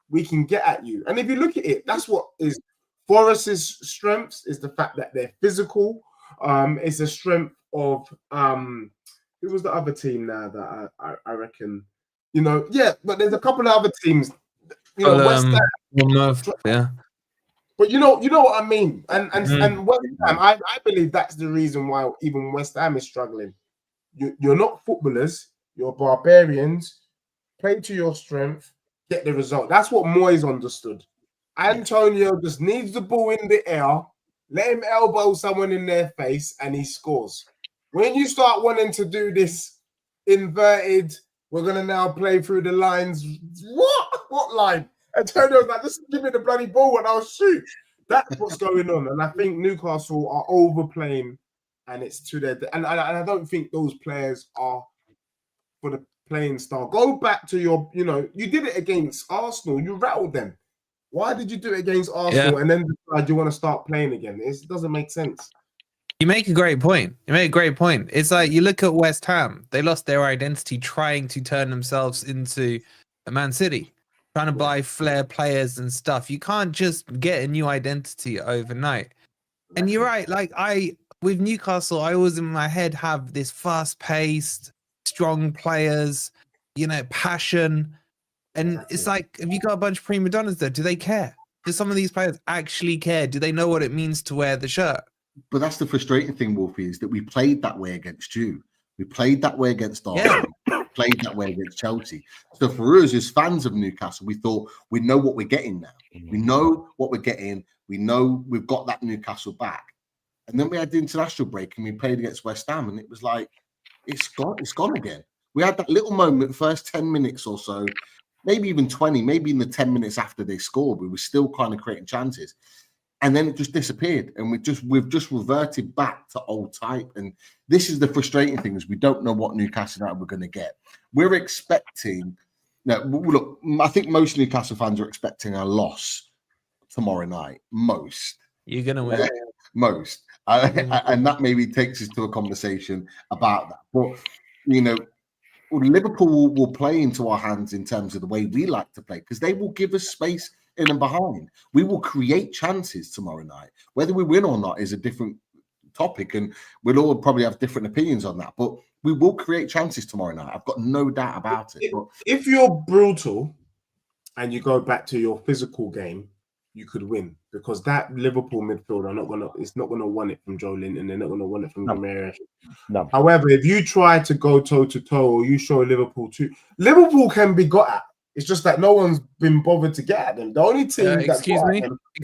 we can get at you. And if you look at it, that's what is Forest's strengths, is the fact that they're physical. It's a strength of who was the other team now that I reckon, but there's a couple of other teams, West Ham, yeah. But you know what I mean. And West Ham, I believe that's the reason why even West Ham is struggling. You're not footballers, you're barbarians. Play to your strength, get the result. That's what Moyes understood. Antonio just needs the ball in the air, let him elbow someone in their face, and he scores. When you start wanting to do this inverted, we're going to now play through the lines. What line? Antonio's like, just give me the bloody ball and I'll shoot. That's what's going on. And I think Newcastle are overplaying, and it's to their... And I don't think those players are for the playing style. Go back to your, you did it against Arsenal. You rattled them. Why did you do it against Arsenal and then decide you want to start playing again? It doesn't make sense. You make a great point. It's like you look at West Ham. They lost their identity trying to turn themselves into a Man City, trying to buy flair players and stuff. You can't just get a new identity overnight. And you're right. Like with Newcastle, I always in my head have this fast-paced, strong players, passion. And it's like, have you got a bunch of prima donnas there? Do they care? Do some of these players actually care? Do they know what it means to wear the shirt? But that's the frustrating thing, Wolfie, is that we played that way against you. We played that way against Arsenal. We played that way against Chelsea. So for us as fans of Newcastle, we thought we know what we're getting now. We know what we're getting. We know we've got that Newcastle back. And then we had the international break and we played against West Ham, and it was like, it's gone again. We had that little moment, first 10 minutes or so, maybe even 20, maybe in the 10 minutes after they scored, we were still kind of creating chances. And then it just disappeared, and we've just reverted back to old type. And this is the frustrating thing, is we don't know what Newcastle United we're going to get. We're expecting. Now, look, I think most Newcastle fans are expecting a loss tomorrow night. Most. You're going to win. Most. And that maybe takes us to a conversation about that. But Liverpool will play into our hands in terms of the way we like to play, because they will give us space in and behind. We will create chances tomorrow night. Whether we win or not is a different topic, and we'll all probably have different opinions on that. But we will create chances tomorrow night. I've got no doubt about it. But if you're brutal and you go back to your physical game, you could win, because that Liverpool midfield it's not gonna want it from Joe Linton. They're not gonna want it from Guimaraes. No. However, if you try to go toe to toe, or you show Liverpool can be got at. It's just that no one's been bothered to get at them. The only team that excuse me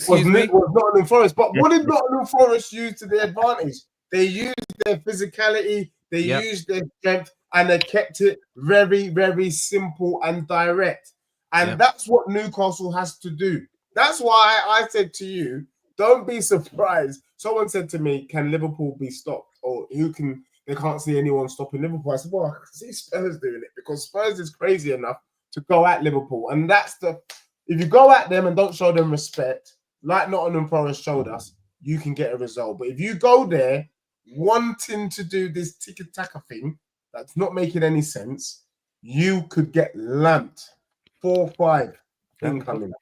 was Nottingham Forest. But what did Nottingham Forest use to their advantage? They used their physicality, they used their strength, and they kept it very, very simple and direct. And that's what Newcastle has to do. That's why I said to you, don't be surprised. Someone said to me, can Liverpool be stopped? or they can't see anyone stopping Liverpool. I said, well, I can see Spurs doing it because Spurs is crazy enough to go at Liverpool. And that's if you go at them and don't show them respect, like Nottingham Forest showed us, you can get a result. But if you go there wanting to do this tiki-taka thing that's not making any sense, you could get lamped 4-5 incoming.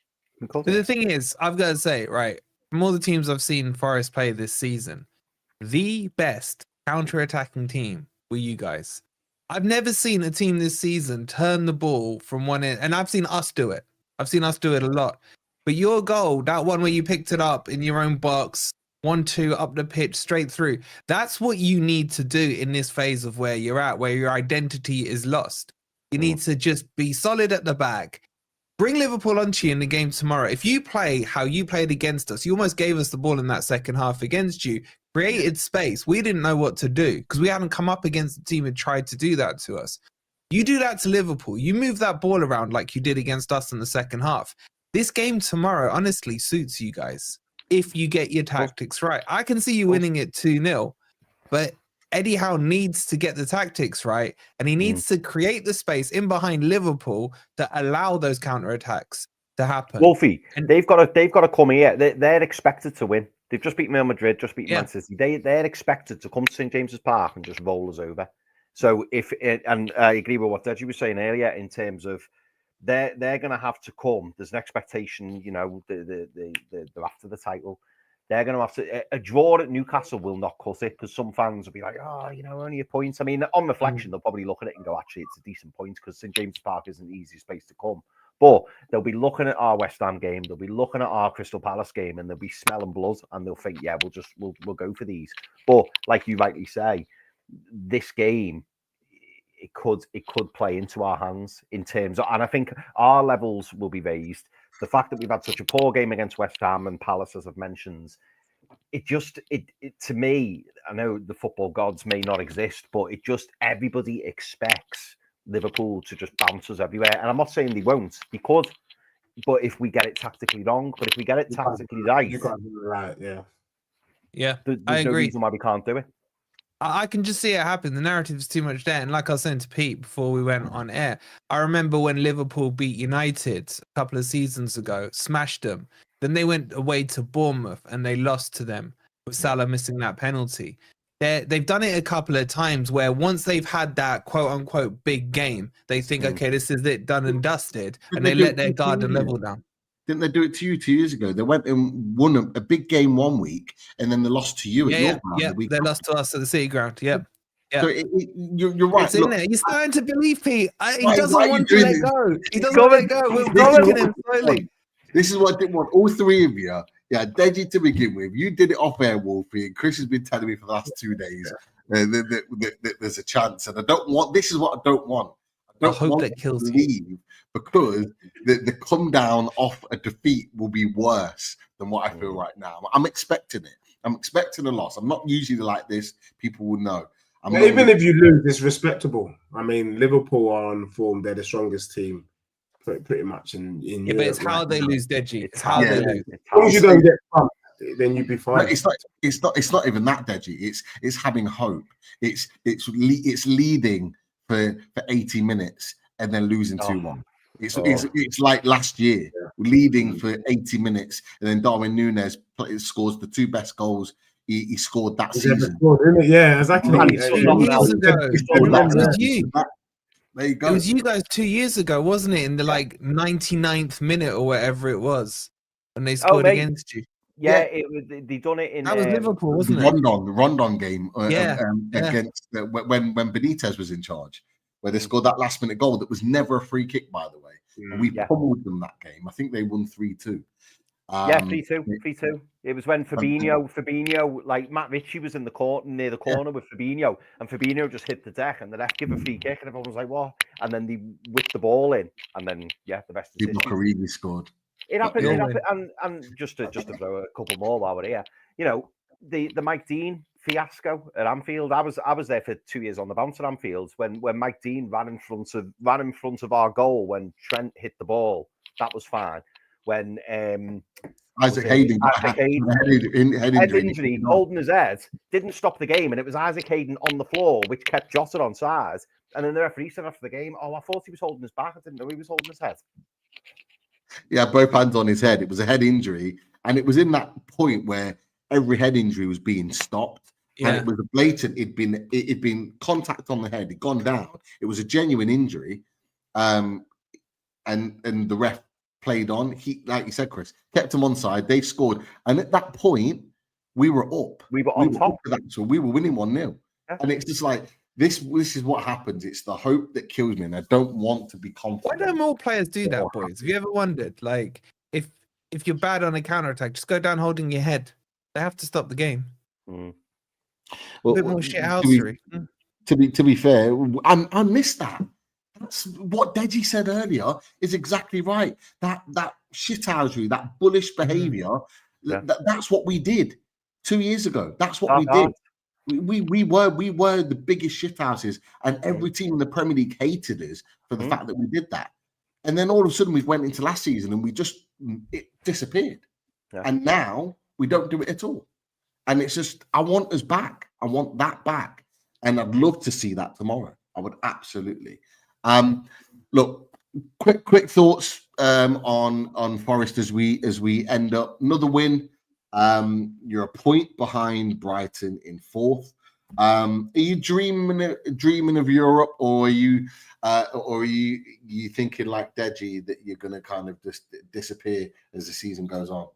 But the thing is, I've got to say, right, from all the teams I've seen Forest play this season, the best counter-attacking team were you guys. I've never seen a team this season turn the ball from one end, and I've seen us do it. I've seen us do it a lot. But your goal, that one where you picked it up in your own box, 1-2 up the pitch, straight through, that's what you need to do in this phase of where you're at, where your identity is lost. You need to just be solid at the back. Bring Liverpool onto you in the game tomorrow. If you play how you played against us, you almost gave us the ball in that second half against you, created space. We didn't know what to do because we hadn't come up against the team and tried to do that to us. You do that to Liverpool. You move that ball around like you did against us in the second half. This game tomorrow honestly suits you guys if you get your tactics right. I can see you winning it 2-0, but Eddie Howe needs to get the tactics right, and he needs to create the space in behind Liverpool to allow those counterattacks to happen. Wolfie, they've got to come here. They're expected to win. They've just beat Real Madrid, just beat Man City. They're expected to come to St James's Park and just roll us over. So and I agree with what Deji was saying earlier in terms of they're going to have to come. There's an expectation, you know, they're after the title. They're going to have to. A draw at Newcastle will not cut it because some fans will be like, oh, you know, only a point. I mean, on reflection, they'll probably look at it and go, actually, it's a decent point because St James's Park isn't the easiest place to come. But they'll be looking at our West Ham game, they'll be looking at our Crystal Palace game, and they'll be smelling blood, and they'll think, yeah, we'll go for these. But like you rightly say, this game, it could play into our hands in terms of, and I think our levels will be raised. The fact that we've had such a poor game against West Ham and Palace, as I've mentioned, it to me, I know the football gods may not exist, but it just, everybody expects Liverpool to just bounce us everywhere. And I'm not saying they won't, they could, but if we get it tactically wrong, but if we get it tactically right, you got it right, yeah. There's I no agree. reason why we can't do it. I can just see it happen. The narrative is too much there. And like I was saying to Pete before we went on air, I remember when Liverpool beat United a couple of seasons ago, smashed them. Then they went away to Bournemouth and they lost to them with Salah missing that penalty. They've done it a couple of times where once they've had that quote unquote big game, they think, okay, this is it, done and dusted. And they let their guard and level down. Didn't they do it to you 2 years ago? They went and won a big game one week, and then they lost to you at your ground the week they after. lost to us at the City Ground. Yep. So you're right. It's in there. You're starting to believe, Pete. He doesn't want to let go. He doesn't want to let go. We're going him slowly. This is what I didn't want. All three of you, Deji to begin with. You did it off air, Wolfie, and Chris has been telling me for the last 2 days that there's a chance, and I don't want. This is what I don't want. I hope that kills you. Leave because the come down off a defeat will be worse than what I feel right now. I'm expecting it. I'm expecting a loss. I'm not usually like this. People will know. Even if you lose, it's respectable. I mean, Liverpool are on form. They're the strongest team, pretty much in Europe. But it's how they lose, Deji. It's how they lose. As long as you don't get pumped, then you'd be fine. No, it's not even that, Deji. It's having hope. It's leading for 80 minutes and then losing 2-1. It's like last year, leading for 80 minutes, and then Darwin Núñez scores the two best goals he scored that season. Yeah, exactly. It was you. There you go. It was you guys 2 years ago, wasn't it? In the 99th minute or whatever it was, when they scored against you. Yeah, they done it in. That was Liverpool, wasn't it? The Rondon game against when Benitez was in charge, where they scored that last minute goal that was never a free kick, by the way. And we pummeled them that game. I think they won 3-2. 3-2. It was when Fabinho, like Matt Ritchie was in the court near the corner with Fabinho, and Fabinho just hit the deck, and the ref gave a free kick, and everyone was like, "What?" And then they whipped the ball in, and then the rest is history. He scored. It happened, and just to throw a couple more while we're here, you know, the Mike Dean fiasco at Anfield. I was there for 2 years on the bounce at Anfield when Mike Dean ran in front of our goal when Trent hit the ball. That was fine. when Isaac Hayden got Isaac Hayden head head injury. injury, holding his head, didn't stop the game, and it was Isaac Hayden on the floor, which kept Jota on side. And then the referee said after the game, "Oh, I thought he was holding his back. I didn't know he was holding his head." Yeah, both hands on his head. It was a head injury, and it was in that point where every head injury was being stopped. And it was a blatant. It'd been contact on the head. It'd gone down. It was a genuine injury, and the ref played on. He, like you said, Chris, kept him on side. They scored, and at that point, we were up. We were on top. So we were winning 1-0, Yeah. and it's just like this. This is what happens. It's the hope that kills me, and I don't want to be confident. Why don't more players do that, boys? Have you ever wondered, like, if you're bad on a counter attack, just go down holding your head. They have to stop the game. Well, A bit more shithousery. To be fair, I missed that. That's what Deji said earlier is exactly right. That shithousery, that bullish behaviour, that's what we did 2 years ago. That's what we did. We were the biggest shithouses, and every team in the Premier League hated us for the fact that we did that. And then all of a sudden we went into last season and it disappeared. Yeah. And now we don't do it at all. And it's just, I want us back. I want that back. And I'd love to see that tomorrow. I would absolutely. Look, quick thoughts on Forest as we end up. Another win. You're a point behind Brighton in fourth. Are you dreaming of Europe, or are you thinking like Deji that you're going to kind of just disappear as the season goes on?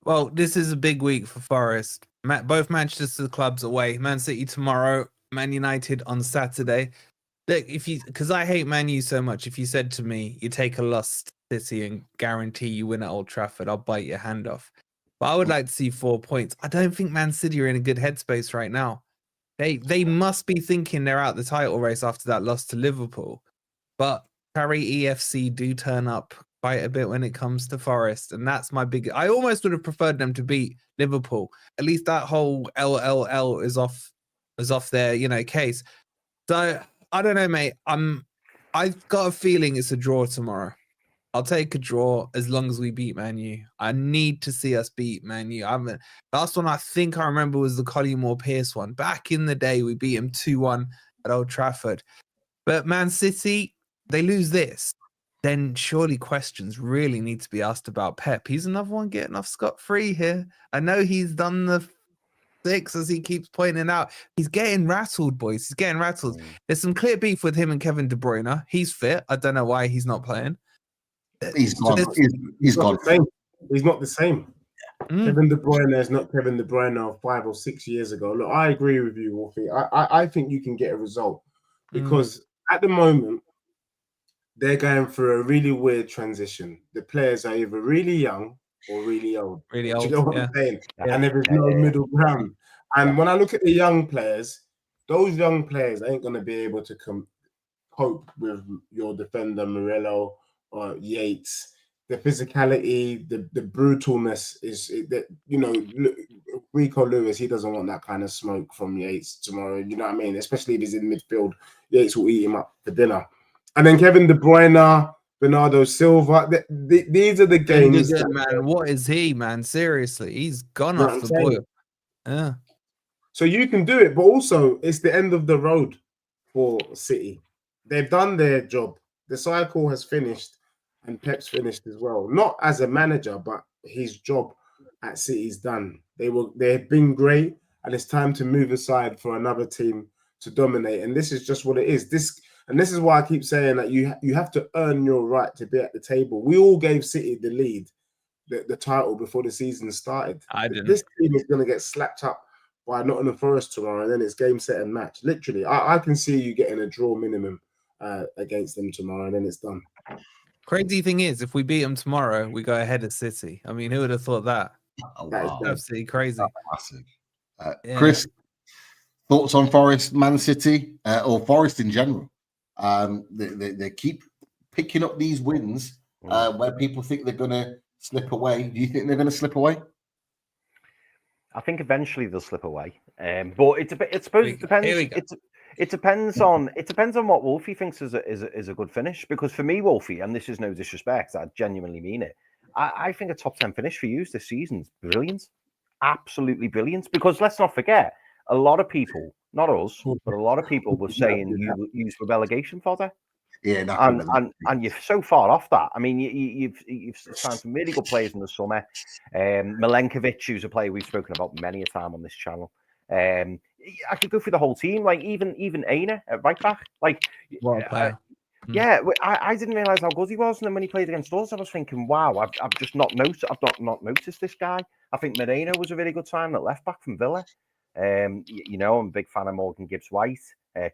Well, this is a big week for Forest. Both Manchester clubs away. Man City tomorrow, Man United on Saturday. Look, because I hate Man U so much, if you said to me, you take a lost City and guarantee you win at Old Trafford, I'll bite your hand off. But I would like to see 4 points. I don't think Man City are in a good headspace right now. They must be thinking they're out the title race after that loss to Liverpool. But Curry EFC do turn up quite a bit when it comes to Forest, and that's my big. I almost would have preferred them to beat Liverpool. At least that whole LLL is off their case. So I don't know, mate. I've got a feeling it's a draw tomorrow. I'll take a draw as long as we beat Man U. I need to see us beat Man U. Last one I think I remember was the Collymore Pierce one. Back in the day, we beat him 2-1 at Old Trafford. But Man City, they lose this. Then surely questions really need to be asked about Pep. He's another one getting off scot-free here. I know he's done the 6, as he keeps pointing out. He's getting rattled, boys. He's getting rattled. There's some clear beef with him and Kevin De Bruyne. He's fit. I don't know why he's not playing. He's gone. He's gone. He's not the same. Kevin De Bruyne is not Kevin De Bruyne of 5 or 6 years ago. Look, I agree with you, Wolfie. I think you can get a result because at the moment they're going through a really weird transition. The players are either really young or really old. Really old. Do you know what I'm saying? Yeah. And there is no middle ground. And when I look at the young players, those young players ain't going to be able to cope with your defender Murillo or Yates. The physicality, the brutalness is that Rico Lewis, he doesn't want that kind of smoke from Yates tomorrow. You know what I mean? Especially if he's in midfield, Yates will eat him up for dinner. And then Kevin De Bruyne, Bernardo Silva. These are the games. Man, what is he, man? Seriously, he's gone off the boil. Yeah. So you can do it, but also it's the end of the road for City. They've done their job. The cycle has finished. And Pep's finished as well. Not as a manager, but his job at City's done. They've been great, and it's time to move aside for another team to dominate. And this is just what it is. This is why I keep saying that you have to earn your right to be at the table. We all gave City the lead, the title before the season started. I didn't. This team is going to get slapped up by Nottingham Forest tomorrow, and then it's game, set, and match. Literally, I can see you getting a draw minimum against them tomorrow, and then it's done. Crazy thing is, if we beat them tomorrow, we go ahead of City. I mean, who would have thought that? Oh, That's wow. absolutely crazy. Massive. Chris, thoughts on Forest, Man City, or Forest in general? They keep picking up these wins where people think they're going to slip away. Do you think they're going to slip away? I think eventually they'll slip away. But it depends. It depends on what Wolfie thinks is a good finish. Because for me, Wolfie, and this is no disrespect, I genuinely mean it. I think a top 10 finish for you this season is brilliant. Absolutely brilliant. Because let's not forget, a lot of people, not us, but a lot of people were saying you use for relegation fodder. Yeah, and you're so far off that. I mean, you've signed some really good players in the summer. Milenkovic, who's a player we've spoken about many a time on this channel. I could go through the whole team, like even Aina at right back. Like, What a player. yeah, I didn't realize how good he was, and then when he played against us, I was thinking, wow, I've just not noticed. I've not noticed this guy. I think Moreno was a really good sign at left back from Villa. I'm a big fan of Morgan Gibbs-White.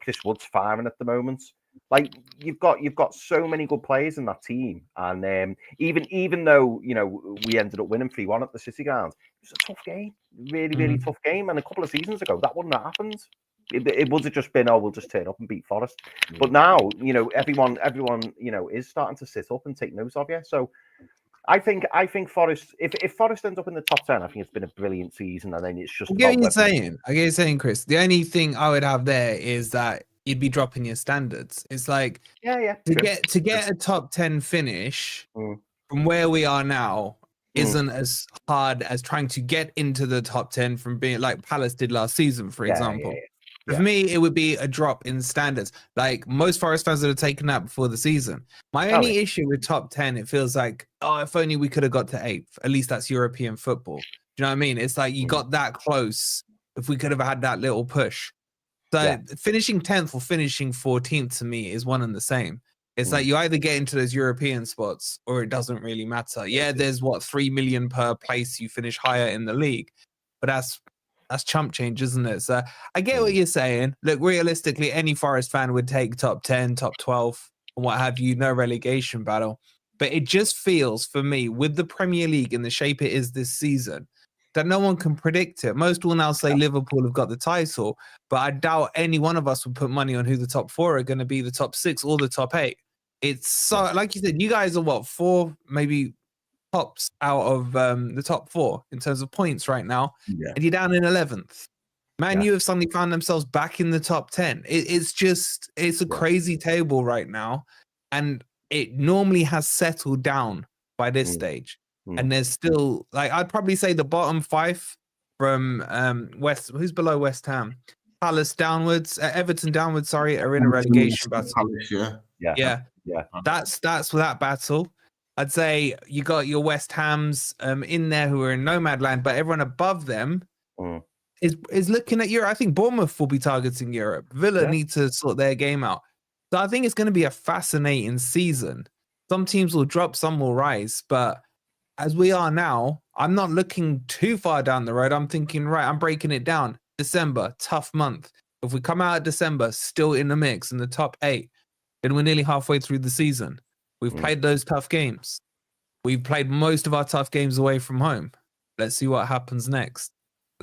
Chris Wood's firing at the moment. Like you've got so many good players in that team, and even though we ended up winning 3-1 at the City ground, it was a tough game, really tough game. And a couple of seasons ago, that wouldn't have happened. It would have just been, we'll just turn up and beat Forest. But now, everyone, is starting to sit up and take note of you. So I think Forest, if Forest ends up in the top 10, I think it's been a brilliant season. And then it's just. I get what you're saying, Chris. The only thing I would have there is that you'd be dropping your standards. It's like to get a top 10 finish from where we are now isn't as hard as trying to get into the top 10 from being like Palace did last season, for example. For me, it would be a drop in standards. Like most Forest fans would have taken that before the season. My only issue with top 10, it feels like, if only we could have got to 8th. At least that's European football. Do you know what I mean? It's like you got that close. If we could have had that little push. So finishing 10th or finishing 14th to me is one and the same. It's like you either get into those European spots or it doesn't really matter. Yeah, there's 3 million per place you finish higher in the league, but that's chump change, isn't it? So I get what you're saying. Look, realistically, any Forest fan would take top 10, top 12, and what have you, no relegation battle. But it just feels for me, with the Premier League and the shape it is this season, that no one can predict it. Most will now say Liverpool have got the title, but I doubt any one of us would put money on who the top 4 are going to be, the top 6 or the top 8. It's so, like you said, you guys are 4, maybe tops out of the top 4 in terms of points right now, and you're down in 11th. Man, you have suddenly found themselves back in the top 10. It's a crazy table right now, and it normally has settled down by this stage. And there's still, like, I'd probably say the bottom 5 from West, who's below West Ham, Palace downwards, Everton downwards, are in a relegation battle. That's that battle. I'd say you got your West Hams in there who are in nomad land, but everyone above them is looking at Europe. I think Bournemouth will be targeting Europe. Villa need to sort their game out. So I think it's going to be a fascinating season. Some teams will drop, some will rise, but as we are now, I'm not looking too far down the road. I'm thinking, I'm breaking it down. December, tough month. If we come out of December still in the mix in the top 8, then we're nearly halfway through the season. We've played those tough games. We've played most of our tough games away from home. Let's see what happens next.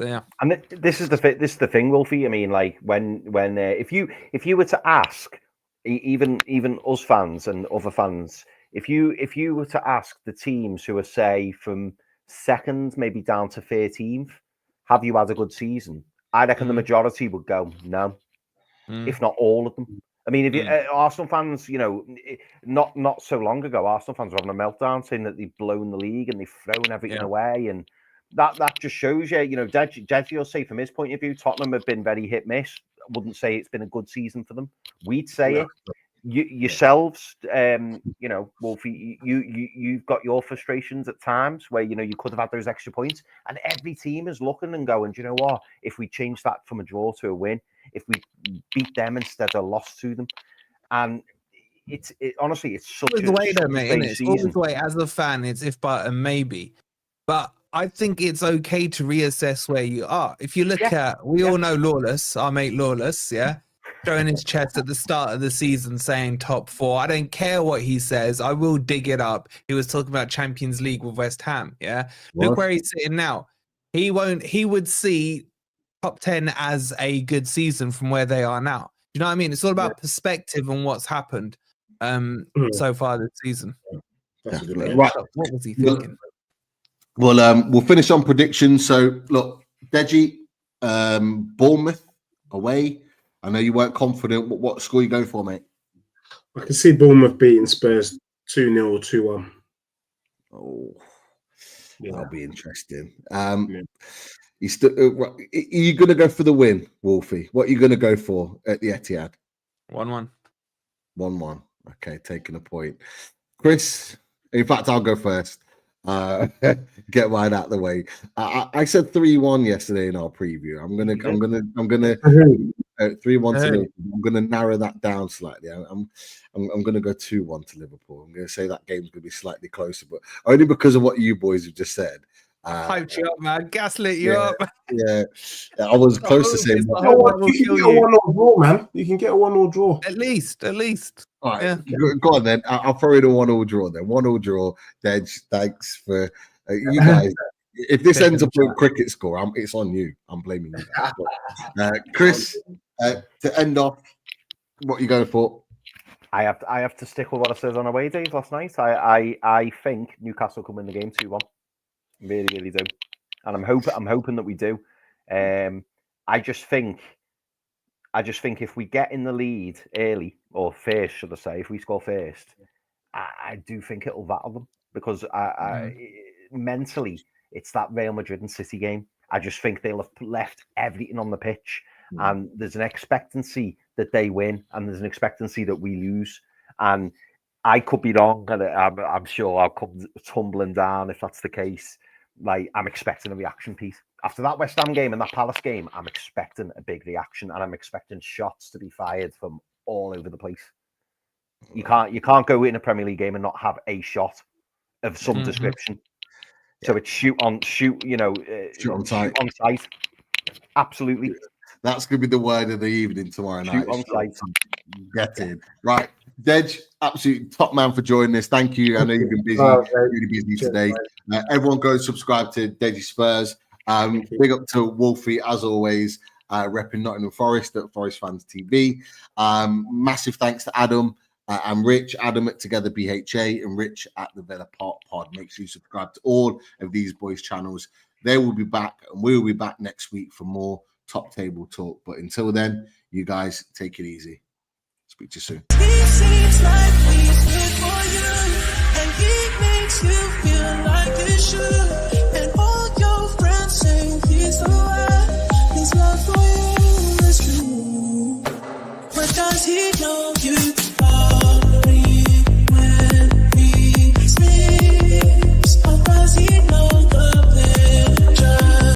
So, and this is the thing, Wolfie. I mean, like when if you were to ask even us fans and other fans, if you were to ask the teams who are, say, from 2nd maybe down to 13th, have you had a good season? I reckon the majority would go no, if not all of them. I mean, if you Arsenal fans, not so long ago, Arsenal fans were having a meltdown saying that they've blown the league and they've thrown everything away, and that just shows you, Deji will say from his point of view, Tottenham have been very hit miss. I wouldn't say it's been a good season for them. We'd say it. Yourselves, Wolfie, you've got your frustrations at times where you could have had those extra points, and every team is looking and going, do you know what? If we change that from a draw to a win, if we beat them instead of lost to them, and honestly, it's such a way, though, mate. It's always the way. As a fan, it's if but and maybe, but I think it's okay to reassess where you are. If you look at, we all know Lawless, our mate Lawless, throwing his chest at the start of the season saying top 4. I don't care what he says. I will dig it up. He was talking about Champions League with West Ham. Look where he's sitting now. He would see top 10 as a good season from where they are now. You know what I mean? It's all about perspective on what's happened so far this season. That's a good one. Right. What was he thinking? Well, we'll finish on predictions. So, look, Deji, Bournemouth away. I know you weren't confident. What score are you going for, mate? I can see Bournemouth beating Spurs 2-0 or 2-1. Oh, Yeah. that'll be interesting. Yeah. You still, are you going to go for the win, Wolfie? What are you going to go for at the Etihad? 1-1. 1-1. Okay, taking a point. Chris, in fact, I'll go first. Get mine out of the way. I said 3-1 yesterday in our preview. I'm gonna 3-1 to Liverpool. I'm gonna narrow that down slightly. I'm gonna go 2-1 to Liverpool. I'm gonna say that game's gonna be slightly closer, but only because of what you boys have just said. Hyped you up, man. Gaslit you up. Yeah, I was close to saying. The hope that will You can kill get a you. 1-1 draw, man. You can get a 1-1 draw. At least. All right, Yeah. go on then. I'll throw in a 1-1 draw then. 1-1 draw. Dej, thanks for you guys. If this ends up with a cricket score, it's on you. I'm blaming you guys. But, Chris, to end off, what are you going for? I have to stick with what I said on away days last night. I think Newcastle can win the game 2-1. Really, really do. And I'm hoping that we do. I just think if we get in the lead early, or first, should I say, if we score first, I do think it'll rattle them, because mentally it's that Real Madrid and City game. I just think they'll have left everything on the pitch, and there's an expectancy that they win, and there's an expectancy that we lose. And I could be wrong, and I'm sure I'll come tumbling down if that's the case. Like, I'm expecting a reaction piece. After that West Ham game and that Palace game, I'm expecting a big reaction, and I'm expecting shots to be fired from all over the place. You can't go in a Premier League game and not have a shot of some description. So it's shoot on sight. Absolutely. That's going to be the word of the evening tomorrow night. Shoot on sight. Get in. Right. Dej, absolute top man for joining us. Thank you. I know you've been busy, really busy today. Everyone go subscribe to Deji Spurs. Big up to Wolfie, as always, repping Nottingham Forest at Forest Fans TV. Massive thanks to Adam and Rich. Adam at Together BHA and Rich at the Villa Pod. Make sure you subscribe to all of these boys' channels. They will be back, and we will be back next week for more top table talk. But until then, you guys take it easy. Speak to you soon. He seems like he's good for you, and he makes you feel like you should. And all your friends say he's the one. His love for you is true. But does he know you?